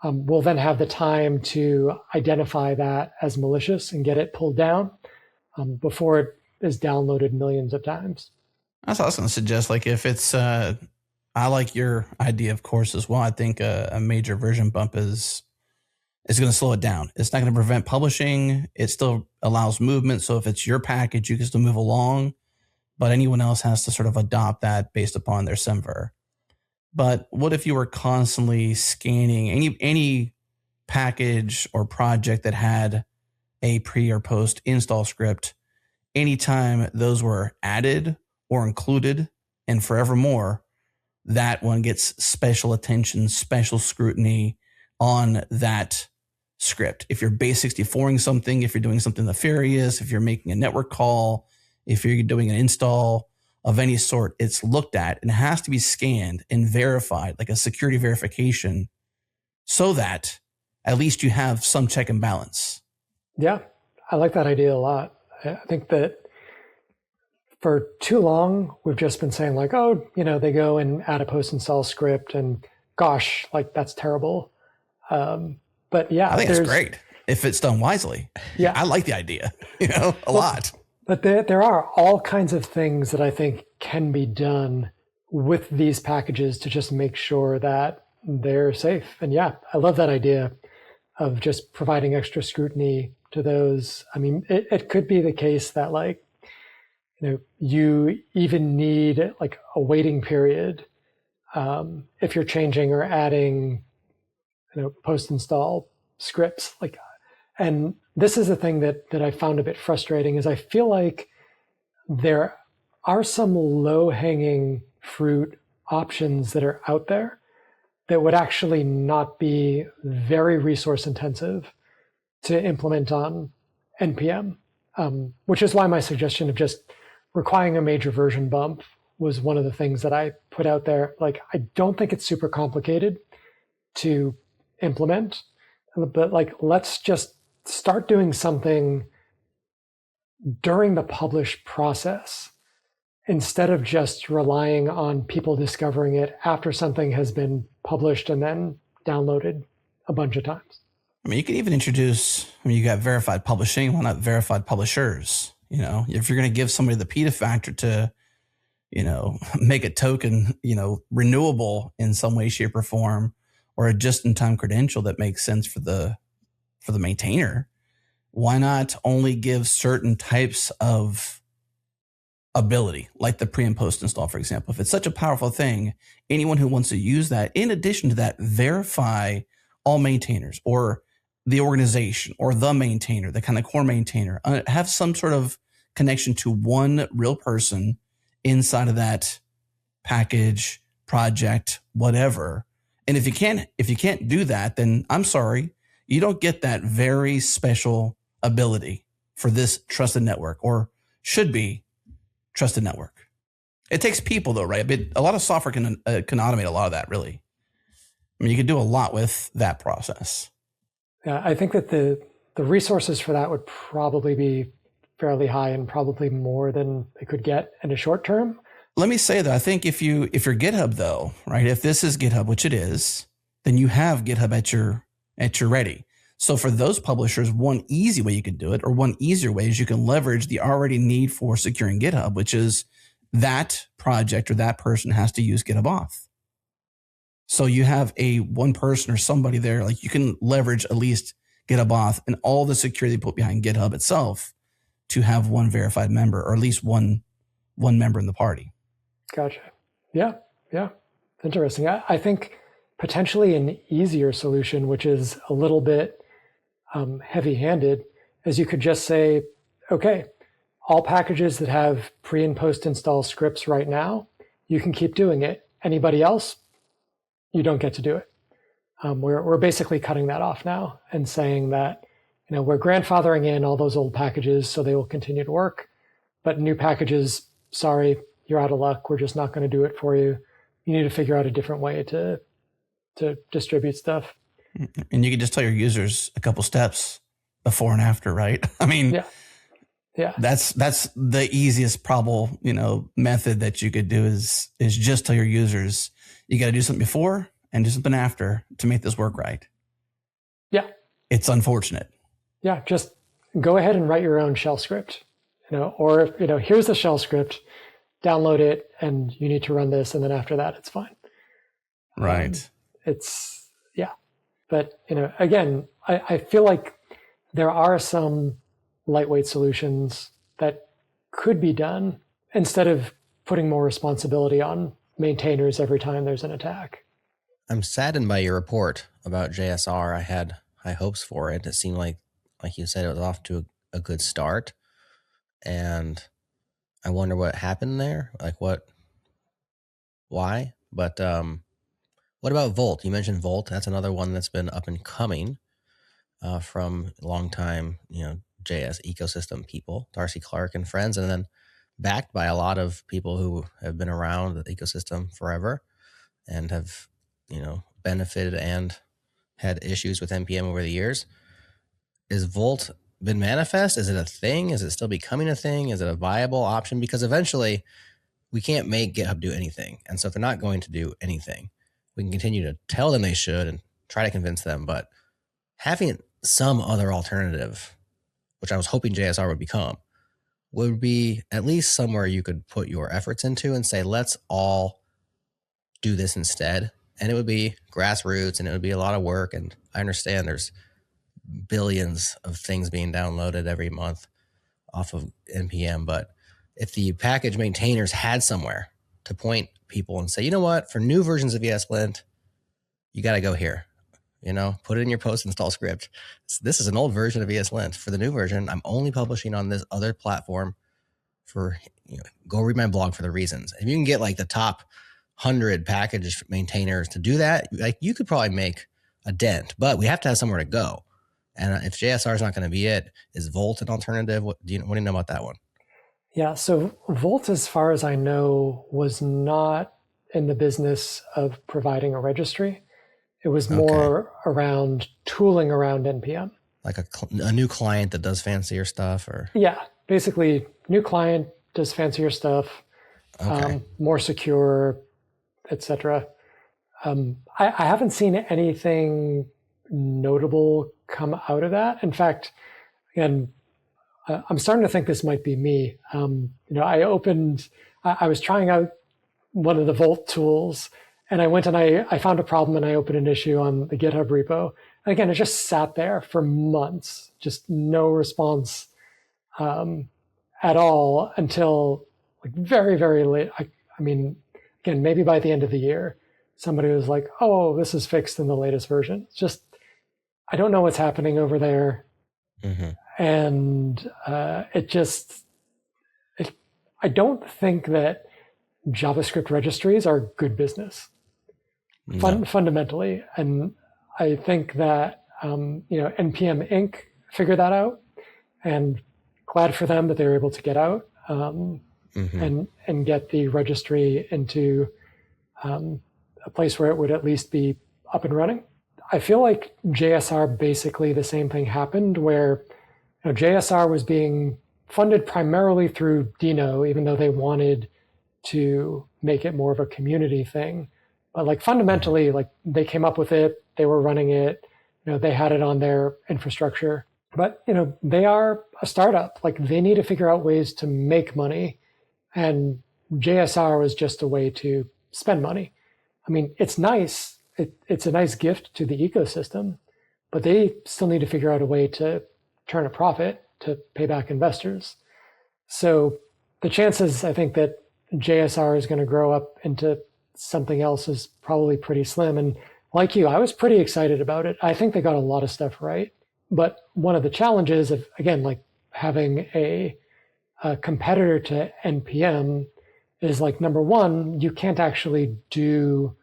will then have the time to identify that as malicious and get it pulled down before it is downloaded millions of times. That's what I was going to suggest. If it's, I like your idea, of course, as well. I think a major version bump is going to slow it down. It's not going to prevent publishing. It still allows movement. So if it's your package, you can still move along, but anyone else has to sort of adopt that based upon their SemVer. But what if you were constantly scanning any package or project that had a pre or post install script, anytime those were added or included and forevermore, that one gets special attention, special scrutiny on that script. If you're base 64ing something, if you're doing something nefarious, if you're making a network call, if you're doing an install of any sort, it's looked at and it has to be scanned and verified, like a security verification, so that at least you have some check and balance. Yeah, I like that idea a lot. I think that for too long, we've just been saying like, oh, they go and add a post install script and gosh, like that's terrible. But yeah, I think it's great if it's done wisely. Yeah, I like the idea, a lot. But there are all kinds of things that I think can be done with these packages to just make sure that they're safe. And yeah, I love that idea of just providing extra scrutiny to those. I mean, it could be the case that like, you even need like a waiting period if you're changing or adding, post-install scripts. And this is the thing that I found a bit frustrating is I feel like there are some low-hanging fruit options that are out there that would actually not be very resource intensive to implement on NPM, which is why my suggestion of just requiring a major version bump was one of the things that I put out there. Like, I don't think it's super complicated to implement, but like, let's just start doing something during the publish process instead of just relying on people discovering it after something has been published and then downloaded a bunch of times. I mean, you can even introduce, you got verified publishing, why not verified publishers? If you're going to give somebody the PETA factor to, make a token, renewable in some way, shape, or form, or a just-in-time credential that makes sense for the maintainer, why not only give certain types of ability, like the pre and post install, for example? If it's such a powerful thing, anyone who wants to use that, in addition to that, verify all maintainers or the organization or the maintainer, the kind of core maintainer, have some sort of connection to one real person inside of that package, project, whatever. And if you can't do that, then I'm sorry, you don't get that very special ability for this trusted network, or should be trusted network. It takes people though, right? But a lot of software can automate a lot of that, really. I mean, you can do a lot with that process. Yeah, I think that the resources for that would probably be fairly high and probably more than they could get in a short term. Let me say though, I think if you're GitHub though, right? If this is GitHub, which it is, then you have GitHub at your ready. So for those publishers, one easy way you could do it, or one easier way, is you can leverage the already need for securing GitHub, which is that project or that person has to use GitHub Auth. So you have a one person or somebody there, like you can leverage at least GitHub Auth and all the security put behind GitHub itself to have one verified member, or at least one member in the party. Gotcha. Yeah. Interesting. I think potentially an easier solution, which is a little bit heavy-handed, is you could just say, okay, all packages that have pre and post install scripts right now, you can keep doing it. Anybody else, you don't get to do it. We're basically cutting that off now and saying that, we're grandfathering in all those old packages so they will continue to work, but new packages, sorry, you're out of luck. We're just not going to do it for you. You need to figure out a different way to distribute stuff. And you can just tell your users a couple steps before and after, right? I mean, yeah. That's the easiest probable, method that you could do is just tell your users, you got to do something before and do something after to make this work right. Yeah. It's unfortunate. Yeah. Just go ahead and write your own shell script, or, here's the shell script, download it, and you need to run this. And then after that, it's fine. Right. But, again, I feel like there are some lightweight solutions that could be done instead of putting more responsibility on maintainers every time there's an attack. I'm saddened by your report about JSR. I had high hopes for it. It seemed like like you said, it was off to a good start. And I wonder what happened there. Like why? But what about Volt? You mentioned Volt. That's another one that's been up and coming from longtime, JS ecosystem people, Darcy Clark and friends, and then backed by a lot of people who have been around the ecosystem forever and have, benefited and had issues with NPM over the years. Is Volt been manifest? Is it a thing? Is it still becoming a thing? Is it a viable option? Because eventually we can't make GitHub do anything. And so if they're not going to do anything, we can continue to tell them they should and try to convince them. But having some other alternative, which I was hoping JSR would become, would be at least somewhere you could put your efforts into and say, let's all do this instead. And it would be grassroots and it would be a lot of work. And I understand there's billions of things being downloaded every month off of NPM. But if the package maintainers had somewhere to point people and say, you know what, for new versions of ESLint, you got to go here. Put it in your post install script. This is an old version of ESLint. For the new version, I'm only publishing on this other platform for, go read my blog for the reasons. If you can get like the top 100 package maintainers to do that, like you could probably make a dent, but we have to have somewhere to go. And if JSR is not going to be it, is Volt an alternative? What do you know about that one? Yeah, so Volt, as far as I know, was not in the business of providing a registry. It was more around tooling around NPM. Like a new client that does fancier stuff? Or yeah, basically new client does fancier stuff, more secure, etc. I haven't seen anything notable come out of that. In fact, again, I'm starting to think this might be me. I was trying out one of the Volt tools, and I went and I found a problem and I opened an issue on the GitHub repo. And again, it just sat there for months, just no response at all until like very, very late. I mean, again, maybe by the end of the year, somebody was like, oh, this is fixed in the latest version. It's just, I don't know what's happening over there. Mm-hmm. And I don't think that JavaScript registries are good business fundamentally. And I think that, NPM Inc. figured that out, and glad for them that they were able to get out and get the registry into a place where it would at least be up and running. I feel like JSR, basically the same thing happened where JSR was being funded primarily through Dino, even though they wanted to make it more of a community thing. But like fundamentally, like they came up with it, they were running it, they had it on their infrastructure. But they are a startup. Like they need to figure out ways to make money, and JSR was just a way to spend money. I mean, it's nice. It's a nice gift to the ecosystem, but they still need to figure out a way to turn a profit to pay back investors. So the chances, I think, that JSR is going to grow up into something else is probably pretty slim. And like you, I was pretty excited about it. I think they got a lot of stuff right. But one of the challenges of, again, like having a competitor to NPM is like, number one, you can't actually do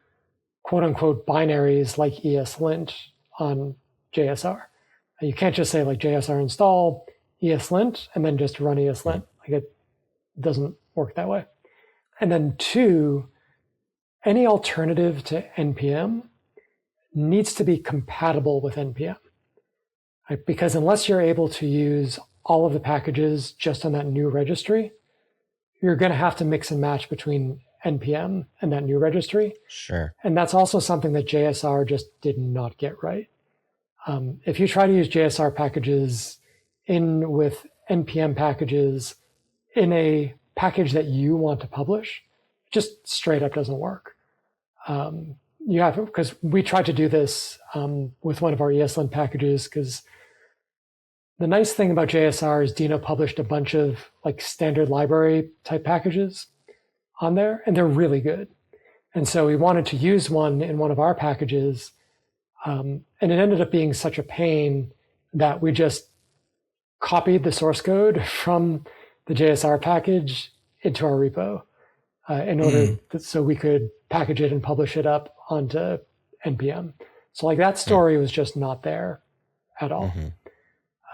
quote unquote binaries like ESLint on JSR. You can't just say like JSR install ESLint and then just run ESLint. Like it doesn't work that way. And then two, any alternative to NPM needs to be compatible with NPM. Right? Because unless you're able to use all of the packages just on that new registry, you're going to have to mix and match between NPM and that new registry. Sure. And that's also something that JSR just did not get right. If you try to use JSR packages in with NPM packages in a package that you want to publish, it just straight up doesn't work. You have, because we tried to do this with one of our ESLint packages, because the nice thing about JSR is Dino published a bunch of like standard library type packages on there, and they're really good. And so we wanted to use one in one of our packages, and it ended up being such a pain that we just copied the source code from the JSR package into our repo in order so we could package it and publish it up onto NPM. So like that story was just not there at all.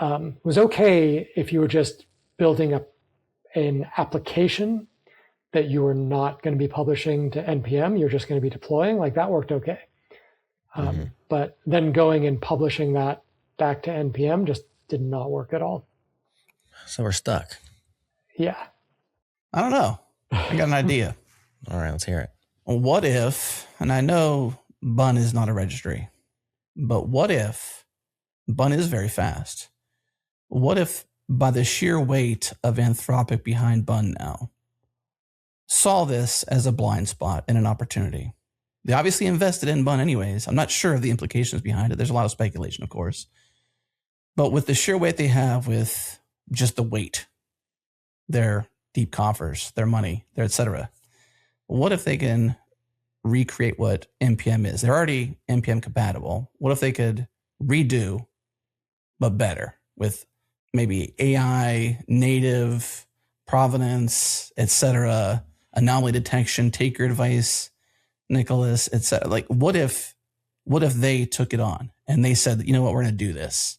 It was okay if you were just building up an application that you were not going to be publishing to NPM, you're just going to be deploying, like that worked okay. But then going and publishing that back to NPM just did not work at all. So we're stuck. Yeah. I don't know. I got an idea. All right, let's hear it. What if, and I know Bun is not a registry, but what if Bun is very fast? What if by the sheer weight of Anthropic behind Bun now saw this as a blind spot and an opportunity? They obviously invested in Bun anyways. I'm not sure of the implications behind it. There's a lot of speculation, of course. But with the sheer weight they have, with just the weight, their deep coffers, their money, their et cetera, what if they can recreate what NPM is? They're already NPM compatible. What if they could redo, but better, with maybe AI, native, provenance, et cetera, anomaly detection, take your advice, Nicholas, et cetera? Like, what if they took it on and they said, you know what, we're going to do this?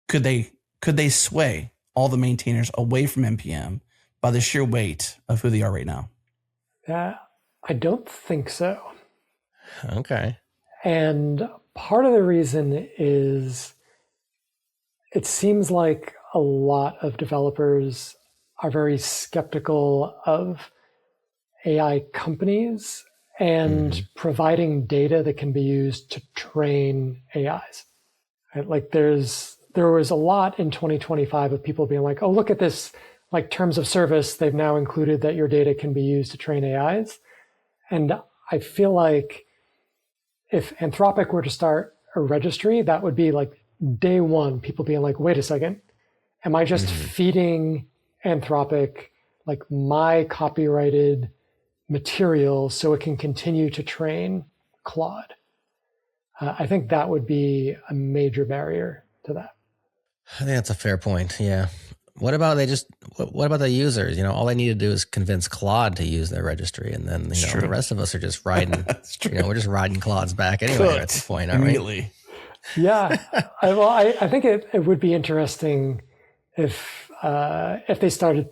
Could they sway all the maintainers away from NPM by the sheer weight of who they are right now? I don't think so. Okay. And part of the reason is it seems like a lot of developers are very skeptical of AI companies and providing data that can be used to train AIs. Right? Like there was a lot in 2025 of people being like, oh, look at this, like terms of service, they've now included that your data can be used to train AIs. And I feel like if Anthropic were to start a registry, that would be like day one, people being like, wait a second, am I just feeding Anthropic like my copyrighted material so it can continue to train Claude? I think that would be a major barrier to that. I think that's a fair point. Yeah. What about what about the users? You know, all they need to do is convince Claude to use their registry, and then the rest of us are just riding. We're just riding Claude's back anyway at this point, aren't we? Yeah. I think it would be interesting if they started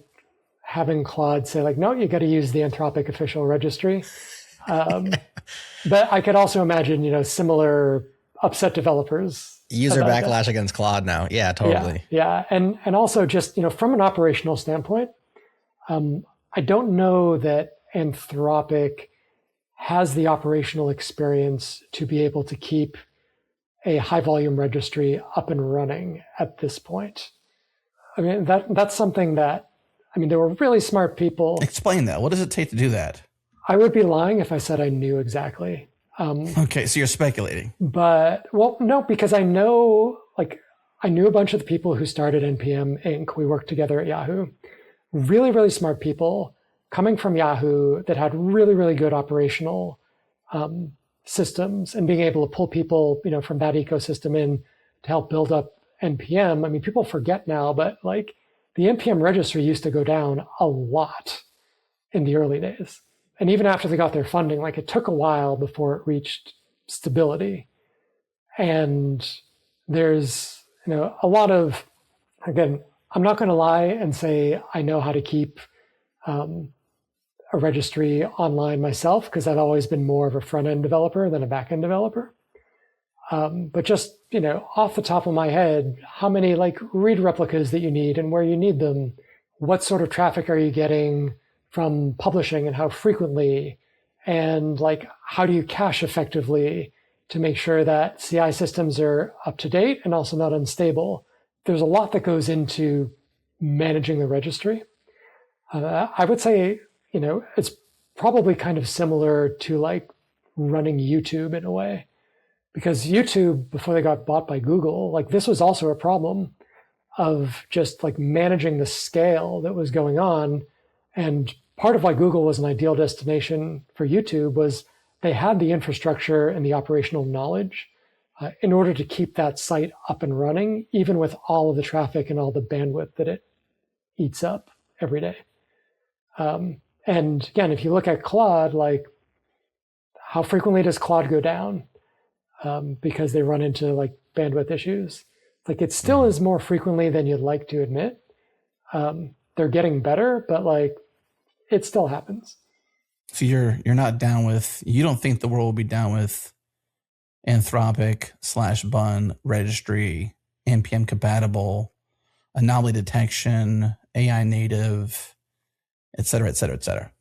having Claude say like, no, you got to use the Anthropic official registry. But I could also imagine, similar upset developers. User backlash against Claude now. Yeah, totally. Yeah. And also just, from an operational standpoint, I don't know that Anthropic has the operational experience to be able to keep a high volume registry up and running at this point. I mean, that's something that, there were really smart people. Explain that. What does it take to do that? I would be lying if I said I knew exactly. Okay, so you're speculating. But, no, because I knew a bunch of the people who started NPM Inc. We worked together at Yahoo. Really, really smart people coming from Yahoo that had really, really good operational systems, and being able to pull people, from that ecosystem in to help build up NPM. People forget now, but the NPM registry used to go down a lot in the early days. And even after they got their funding, it took a while before it reached stability. And there's, a lot of, again, I'm not going to lie and say I know how to keep a registry online myself, because I've always been more of a front-end developer than a back-end developer. But just, off the top of my head, how many read replicas that you need and where you need them, what sort of traffic are you getting from publishing and how frequently, and how do you cache effectively to make sure that CI systems are up to date and also not unstable. There's a lot that goes into managing the registry. I would say, it's probably kind of similar to running YouTube in a way, because YouTube, before they got bought by Google, this was also a problem of just managing the scale that was going on. And part of why Google was an ideal destination for YouTube was they had the infrastructure and the operational knowledge in order to keep that site up and running, even with all of the traffic and all the bandwidth that it eats up every day. And again, if you look at Claude, like how frequently does Claude go down because they run into like bandwidth issues? Like it still is more frequently than you'd like to admit. They're getting better, but like it still happens. So you're not down with, you don't think the world will be down with Anthropic /Bun registry, NPM compatible, anomaly detection, AI native, et cetera, et cetera, et cetera?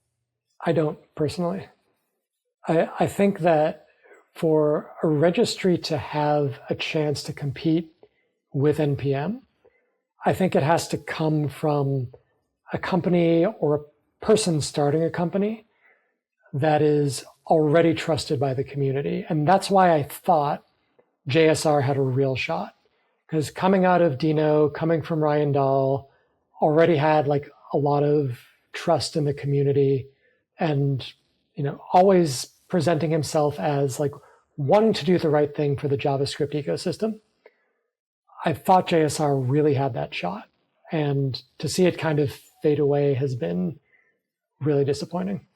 I don't personally. I think that for a registry to have a chance to compete with NPM, I think it has to come from a company or a person starting a company that is already trusted by the community. And that's why I thought JSR had a real shot. Because coming out of Dino, coming from Ryan Dahl, already had like a lot of trust in the community and, you know, always presenting himself as like wanting to do the right thing for the JavaScript ecosystem. I thought JSR really had that shot. And to see it kind of fade away has been really disappointing.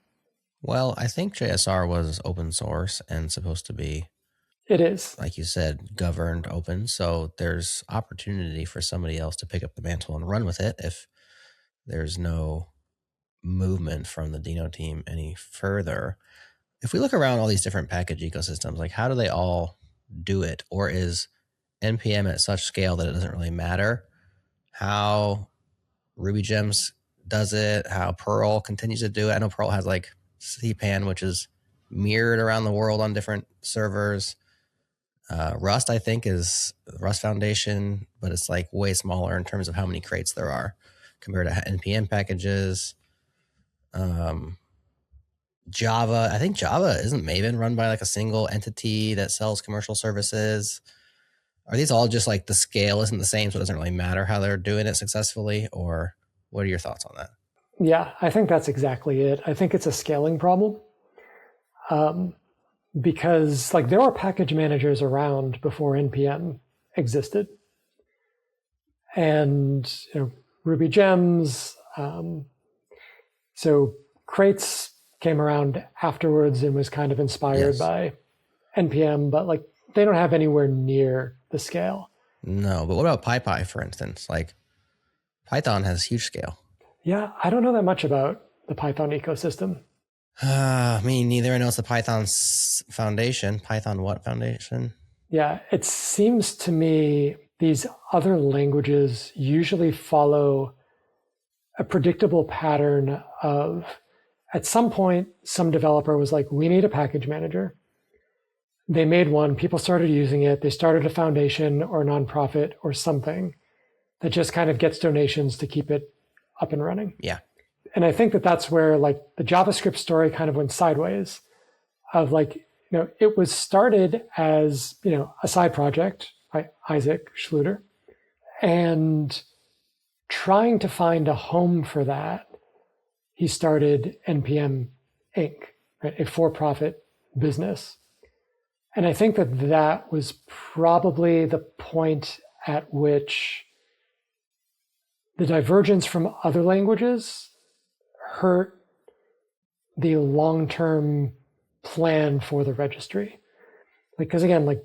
Well, I think JSR was open source and supposed to be, it is, like you said, governed open. So there's opportunity for somebody else to pick up the mantle and run with it if there's no movement from the Dino team any further. If we look around all these different package ecosystems, like how do they all do it? Or is NPM at such scale that it doesn't really matter how Ruby Gems does it, how Perl continues to do it? I know Perl has like CPAN, which is mirrored around the world on different servers. Rust, I think, is Rust Foundation, but it's like way smaller in terms of how many crates there are compared to NPM packages. Java, I think Java isn't Maven run by like a single entity that sells commercial services. Are these all just like the scale isn't the same, so it doesn't really matter how they're doing it successfully? Or what are your thoughts on that? Yeah, I think that's exactly it. I think it's a scaling problem because like there were package managers around before NPM existed. And you know, Ruby Gems, so crates came around afterwards and was kind of inspired by NPM, but like they don't have anywhere near the scale. No, but what about PyPy, for instance? Like Python has huge scale. Yeah, I don't know that much about the Python ecosystem. Me neither. I know it's the Python Foundation. Python what foundation? Yeah, it seems to me these other languages usually follow a predictable pattern of, at some point, some developer was like, we need a package manager. They made one, people started using it, they started a foundation or a nonprofit or something that just kind of gets donations to keep it up and running. Yeah. And I think that that's where like the JavaScript story kind of went sideways of like, you know, it was started as, you know, a side project by Isaac Schluter and trying to find a home for that. He started NPM Inc., right, a for-profit business. And I think that that was probably the point at which the divergence from other languages hurt the long-term plan for the registry. Because again, like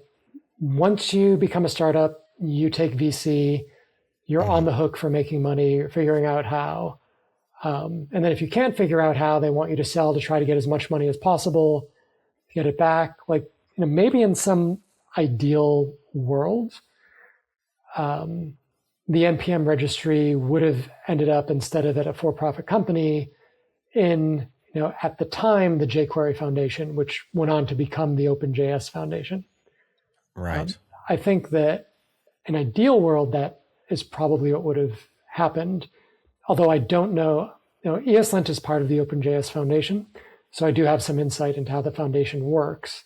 once you become a startup, you take VC, you're on the hook for making money, figuring out how. And then if you can't figure out how, they want you to sell to try to get as much money as possible, get it back. Like, you know, maybe in some ideal world, the NPM registry would have ended up, instead of at a for-profit company, in, you know, at the time, the jQuery Foundation, which went on to become the OpenJS Foundation. Right. I think that in an ideal world, that is probably what would have happened. Although I don't know, you know, ESLint is part of the OpenJS Foundation, so I do have some insight into how the foundation works.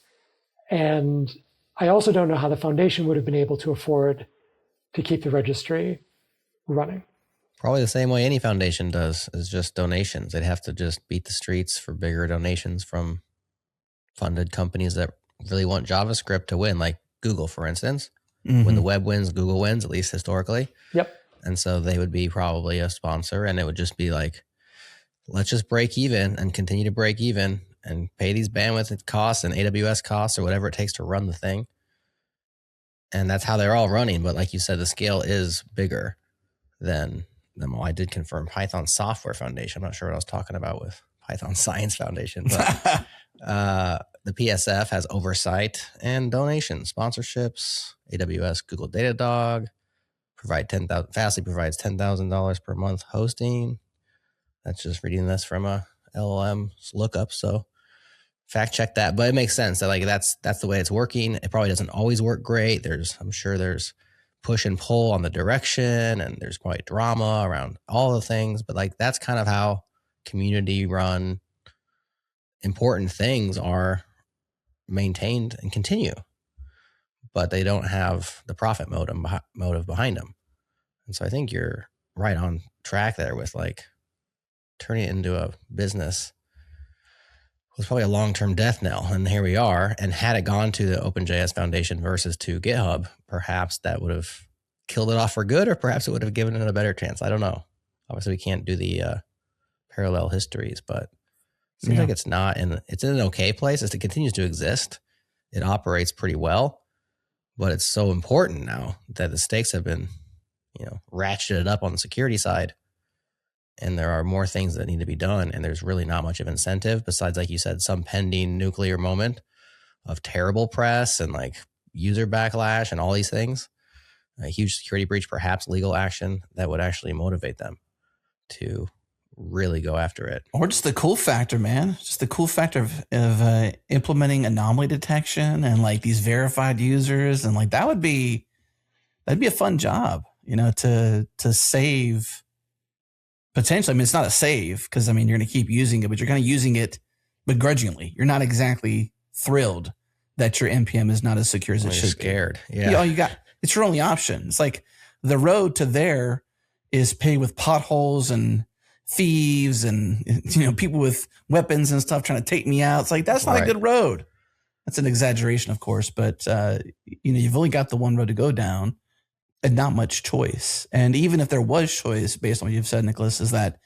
And I also don't know how the foundation would have been able to afford to keep the registry running. Probably the same way any foundation does, is just donations. They'd have to just beat the streets for bigger donations from funded companies that really want JavaScript to win. Like Google, for instance. Mm-hmm. When the web wins, Google wins, at least historically. Yep. And so they would be probably a sponsor, and it would just be like, let's just break even and continue to break even and pay these bandwidth costs and AWS costs or whatever it takes to run the thing. And that's how they're all running. But like you said, the scale is bigger than them all. I did confirm Python Software Foundation. I'm not sure what I was talking about with Python Science Foundation, but the PSF has oversight and donations, sponsorships, AWS, Google Datadog, Fastly provides $10,000 per month hosting. That's just reading this from a LLM lookup. So fact check that, but it makes sense that like that's the way it's working. It probably doesn't always work great. I'm sure there's push and pull on the direction, and there's quite drama around all the things, but like that's kind of how community run important things are maintained and continue, but they don't have the profit motive behind them. And so I think you're right on track there with like turning it into a business was probably a long-term death knell. And here we are. And had it gone to the OpenJS Foundation versus to GitHub, perhaps that would have killed it off for good, or perhaps it would have given it a better chance. I don't know. Obviously, we can't do the parallel histories, but it seems like it's in an okay place. It continues to exist. It operates pretty well, but it's so important now that the stakes have been, ratcheted up on the security side. And there are more things that need to be done. And there's really not much of incentive besides, like you said, some pending nuclear moment of terrible press and like user backlash and all these things. A huge security breach, perhaps legal action that would actually motivate them to really go after it. Or just the cool factor, man. Just the cool factor of implementing anomaly detection and like these verified users. And like that'd be a fun job, to save. Potentially, I mean, it's not a save because, you're going to keep using it, but you're kind of using it begrudgingly. You're not exactly thrilled that your NPM is not as secure as it should be. Scared. Yeah. It's your only option. It's like the road to there is paved with potholes and thieves and, people with weapons and stuff trying to take me out. It's like, that's not a good road. That's an exaggeration, of course, but, you've only got the one road to go down. And not much choice. And even if there was choice, based on what you've said, Nicholas, is that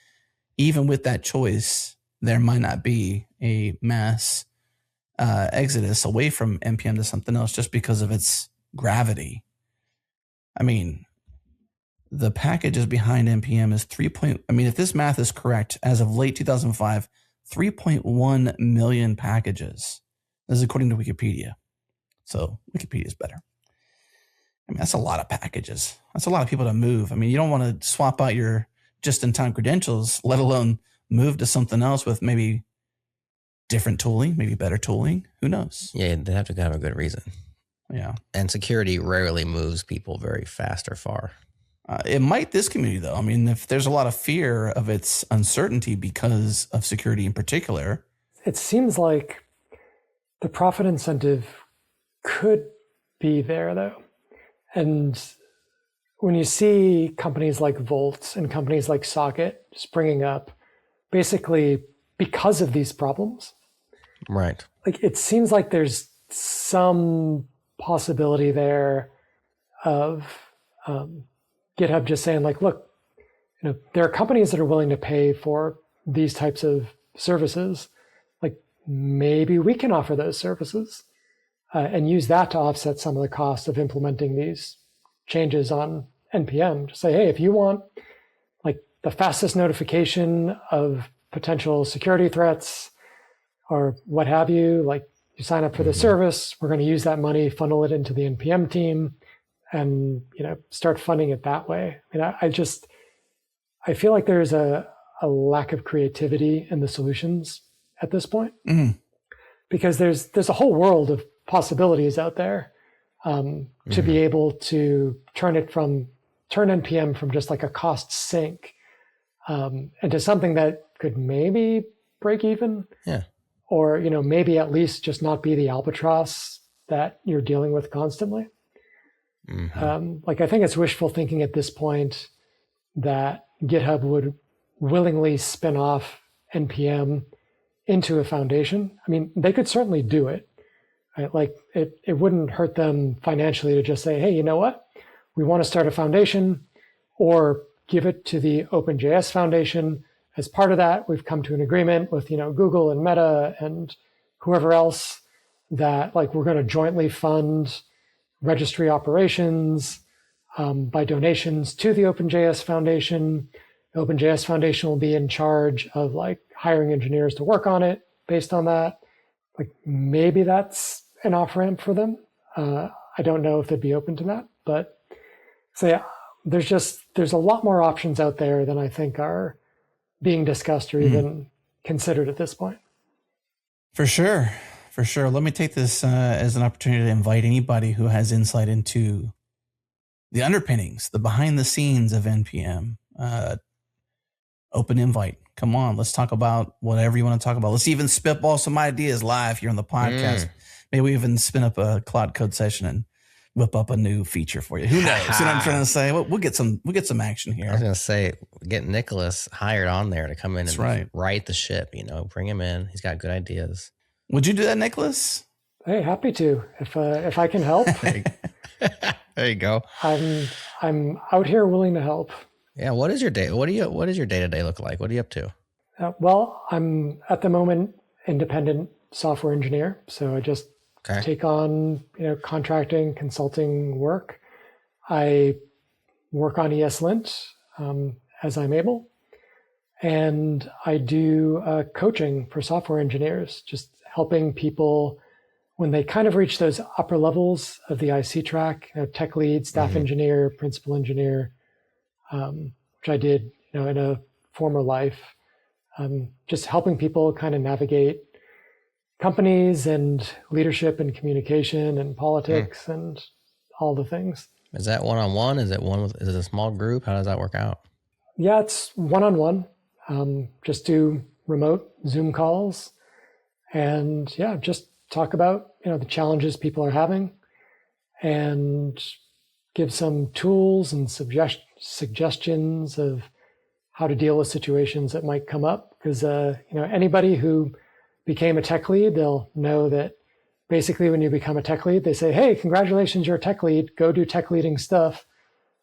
even with that choice, there might not be a mass exodus away from NPM to something else just because of its gravity. The packages behind NPM is if this math is correct, as of late 2005, 3.1 million packages. This is according to Wikipedia. So Wikipedia is better. That's a lot of packages. That's a lot of people to move. You don't want to swap out your just-in-time credentials, let alone move to something else with maybe different tooling, maybe better tooling. Who knows? Yeah, they have to have a good reason. Yeah. And security rarely moves people very fast or far. It might this community, though. If there's a lot of fear of its uncertainty because of security in particular. It seems like the profit incentive could be there, though. And when you see companies like Volt and companies like Socket springing up, basically because of these problems, right? Like it seems like there's some possibility there of GitHub just saying like, look, there are companies that are willing to pay for these types of services. Like maybe we can offer those services. And use that to offset some of the cost of implementing these changes on NPM. Just say, hey, if you want like the fastest notification of potential security threats or what have you, like you sign up for the service, we're going to use that money, funnel it into the NPM team, and start funding it that way. I feel like there's a lack of creativity in the solutions at this point, because there's a whole world of possibilities out there to be able to turn NPM from just like a cost sink into something that could maybe break even, or maybe at least just not be the albatross that you're dealing with constantly. I think it's wishful thinking at this point that GitHub would willingly spin off NPM into a foundation. They could certainly do it. right? Like it wouldn't hurt them financially to just say, hey, you know what? We want to start a foundation, or give it to the OpenJS Foundation. As part of that, we've come to an agreement with, Google and Meta and whoever else that like we're going to jointly fund registry operations by donations to the OpenJS Foundation. The OpenJS Foundation will be in charge of like hiring engineers to work on it based on that. Like maybe that's an off-ramp for them. I don't know if they'd be open to that, but so yeah, there's a lot more options out there than I think are being discussed or even considered at this point. For sure. Let me take this as an opportunity to invite anybody who has insight into the underpinnings, the behind the scenes of NPM. Open invite. Come on, let's talk about whatever you want to talk about. Let's even spitball some ideas live here on the podcast. Maybe we even spin up a Cloud Code session and whip up a new feature for you. Who knows? You know what I'm trying to say? We'll get some action here. I was going to say, get Nicholas hired on there to come in and right the ship. Bring him in. He's got good ideas. Would you do that, Nicholas? Hey, happy to. If I can help. There you go. I'm out here willing to help. Yeah. What is your day? What does your day-to-day look like? What are you up to? Well, I'm at the moment independent software engineer, so I just take on contracting, consulting work. I work on ESLint as I'm able, and I do coaching for software engineers, just helping people when they kind of reach those upper levels of the IC track, tech lead, staff engineer, principal engineer, which I did in a former life, just helping people kind of navigate companies and leadership and communication and politics and all the things. Is that one-on-one? Is it a small group? How does that work out? Yeah, it's one-on-one. Just do remote Zoom calls and just talk about, the challenges people are having and give some tools and suggestions of how to deal with situations that might come up. Because, anybody who became a tech lead, they'll know that basically when you become a tech lead, they say, hey, congratulations, you're a tech lead, go do tech leading stuff.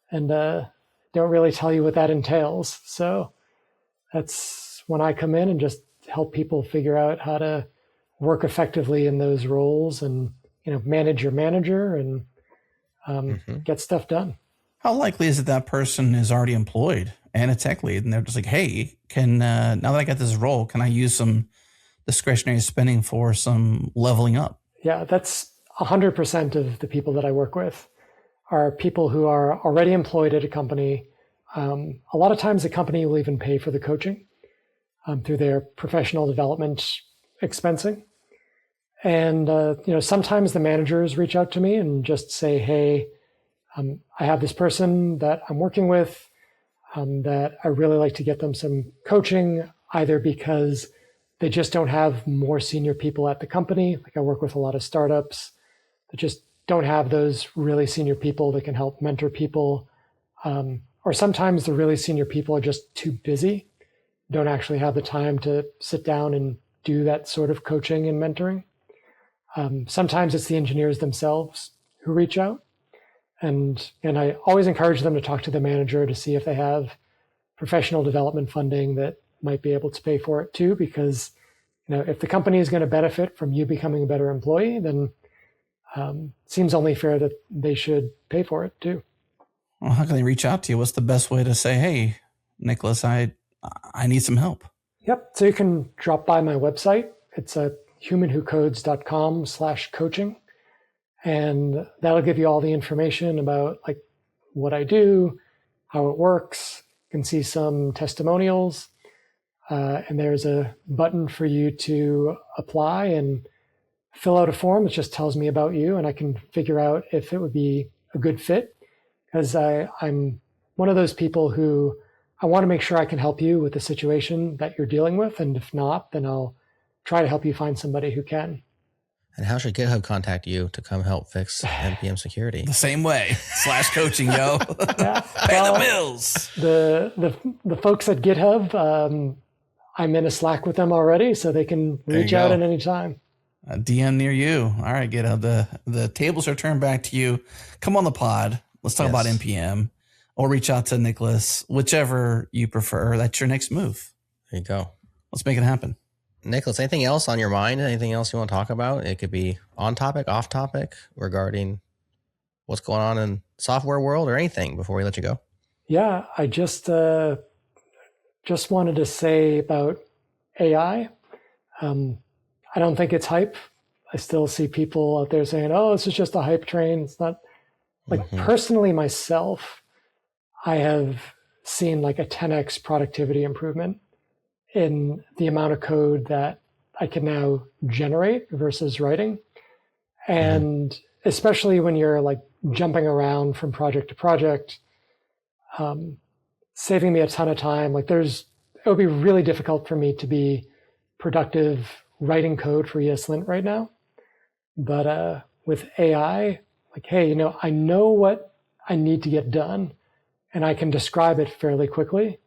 And don't really tell you what that entails. So that's when I come in and just help people figure out how to work effectively in those roles and, manage your manager and get stuff done. How likely is it that person is already employed and a tech lead and they're just like, hey, now that I got this role, can I use some discretionary spending for some leveling up? Yeah, that's 100% of the people that I work with are people who are already employed at a company. A lot of times the company will even pay for the coaching through their professional development expensing. And, sometimes the managers reach out to me and just say, hey, I have this person that I'm working with that I really like to get them some coaching, either because they just don't have more senior people at the company. Like I work with a lot of startups that just don't have those really senior people that can help mentor people. Or sometimes the really senior people are just too busy, don't actually have the time to sit down and do that sort of coaching and mentoring. Sometimes it's the engineers themselves who reach out. And I always encourage them to talk to the manager to see if they have professional development funding that might be able to pay for it too, because if the company is going to benefit from you becoming a better employee, then seems only fair that they should pay for it too. Well, how can they reach out to you? What's the best way to say, hey, Nicholas, I need some help? Yep. So you can drop by my website. It's humanwhocodes.com/coaching. And that'll give you all the information about like what I do, how it works. You can see some testimonials. And there's a button for you to apply and fill out a form that just tells me about you. And I can figure out if it would be a good fit, because I'm one of those people who I want to make sure I can help you with the situation that you're dealing with. And if not, then I'll try to help you find somebody who can. And how should GitHub contact you to come help fix NPM security? The same way. /coaching, yo. Yeah. Pay the bills. The folks at GitHub, I'm in a Slack with them already, so they can reach out at any time. A DM near you. All right, GitHub. The tables are turned back to you. Come on the pod. Let's talk about NPM, or reach out to Nicholas, whichever you prefer. That's your next move. There you go. Let's make it happen. Nicholas, anything else on your mind? Anything else you want to talk about? It could be on topic, off topic, regarding what's going on in software world, or anything before we let you go. Yeah, I just wanted to say about AI. I don't think it's hype. I still see people out there saying, "Oh, this is just a hype train." It's not. Like personally, myself, I have seen like a 10x productivity improvement in the amount of code that I can now generate versus writing. And especially when you're like jumping around from project to project, saving me a ton of time. Like it would be really difficult for me to be productive writing code for ESLint right now. But with AI, like, hey, I know what I need to get done, and I can describe it fairly quickly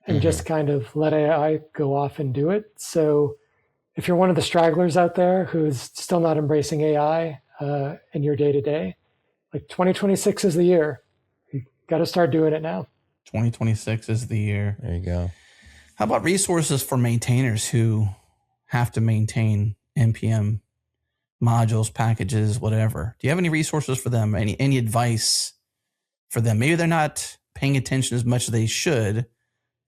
and just kind of let AI go off and do it. So if you're one of the stragglers out there who's still not embracing AI in your day-to-day, like 2026 is the year. You got to start doing it now. 2026 is the year. There you go. How about resources for maintainers who have to maintain NPM modules, packages, whatever? Do you have any resources for them? Any advice for them? Maybe they're not paying attention as much as they should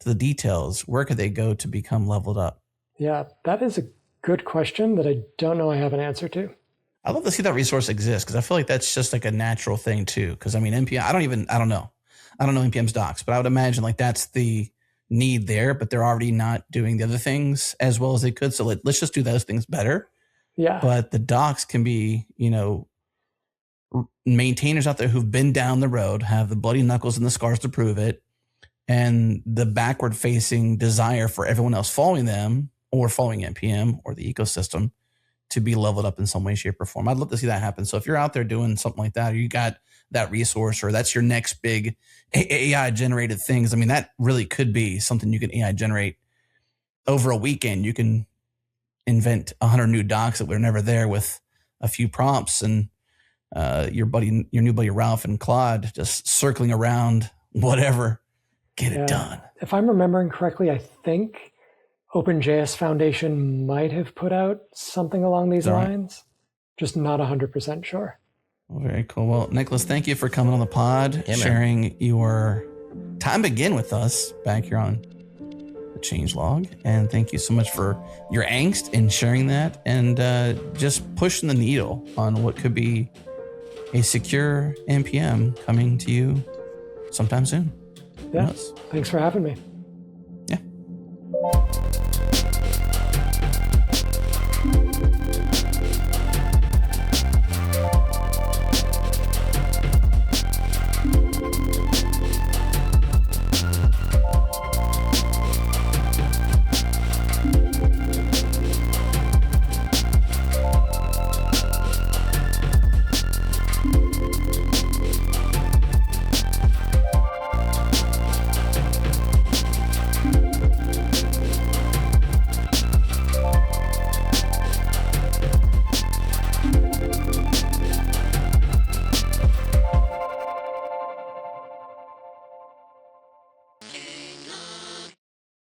to the details. Where could they go to become leveled up? Yeah, that is a good question that I don't know I have an answer to. I'd love to see that resource exist, because I feel like that's just like a natural thing too. Because I mean, NPM, I don't know NPM's docs, but I would imagine like that's the need there, but they're already not doing the other things as well as they could. So let's just do those things better. Yeah. But the docs can be, maintainers out there who've been down the road, have the bloody knuckles and the scars to prove it, and the backward facing desire for everyone else following them or following NPM or the ecosystem to be leveled up in some way, shape, or form. I'd love to see that happen. So if you're out there doing something like that, or you got that resource, or that's your next big AI generated things, I mean, that really could be something you can AI generate over a weekend. You can invent 100 new docs that were never there with a few prompts, and your new buddy Ralph and Claude just circling around whatever, get it done. If I'm remembering correctly, I think OpenJS Foundation might have put out something along these lines. Just not 100% sure. Well, very cool. Well, Nicholas, thank you for coming on the pod, sharing your time again with us back here on the Changelog. And thank you so much for your angst in sharing that, and just pushing the needle on what could be a secure NPM coming to you sometime soon. Yeah. Thanks for having me.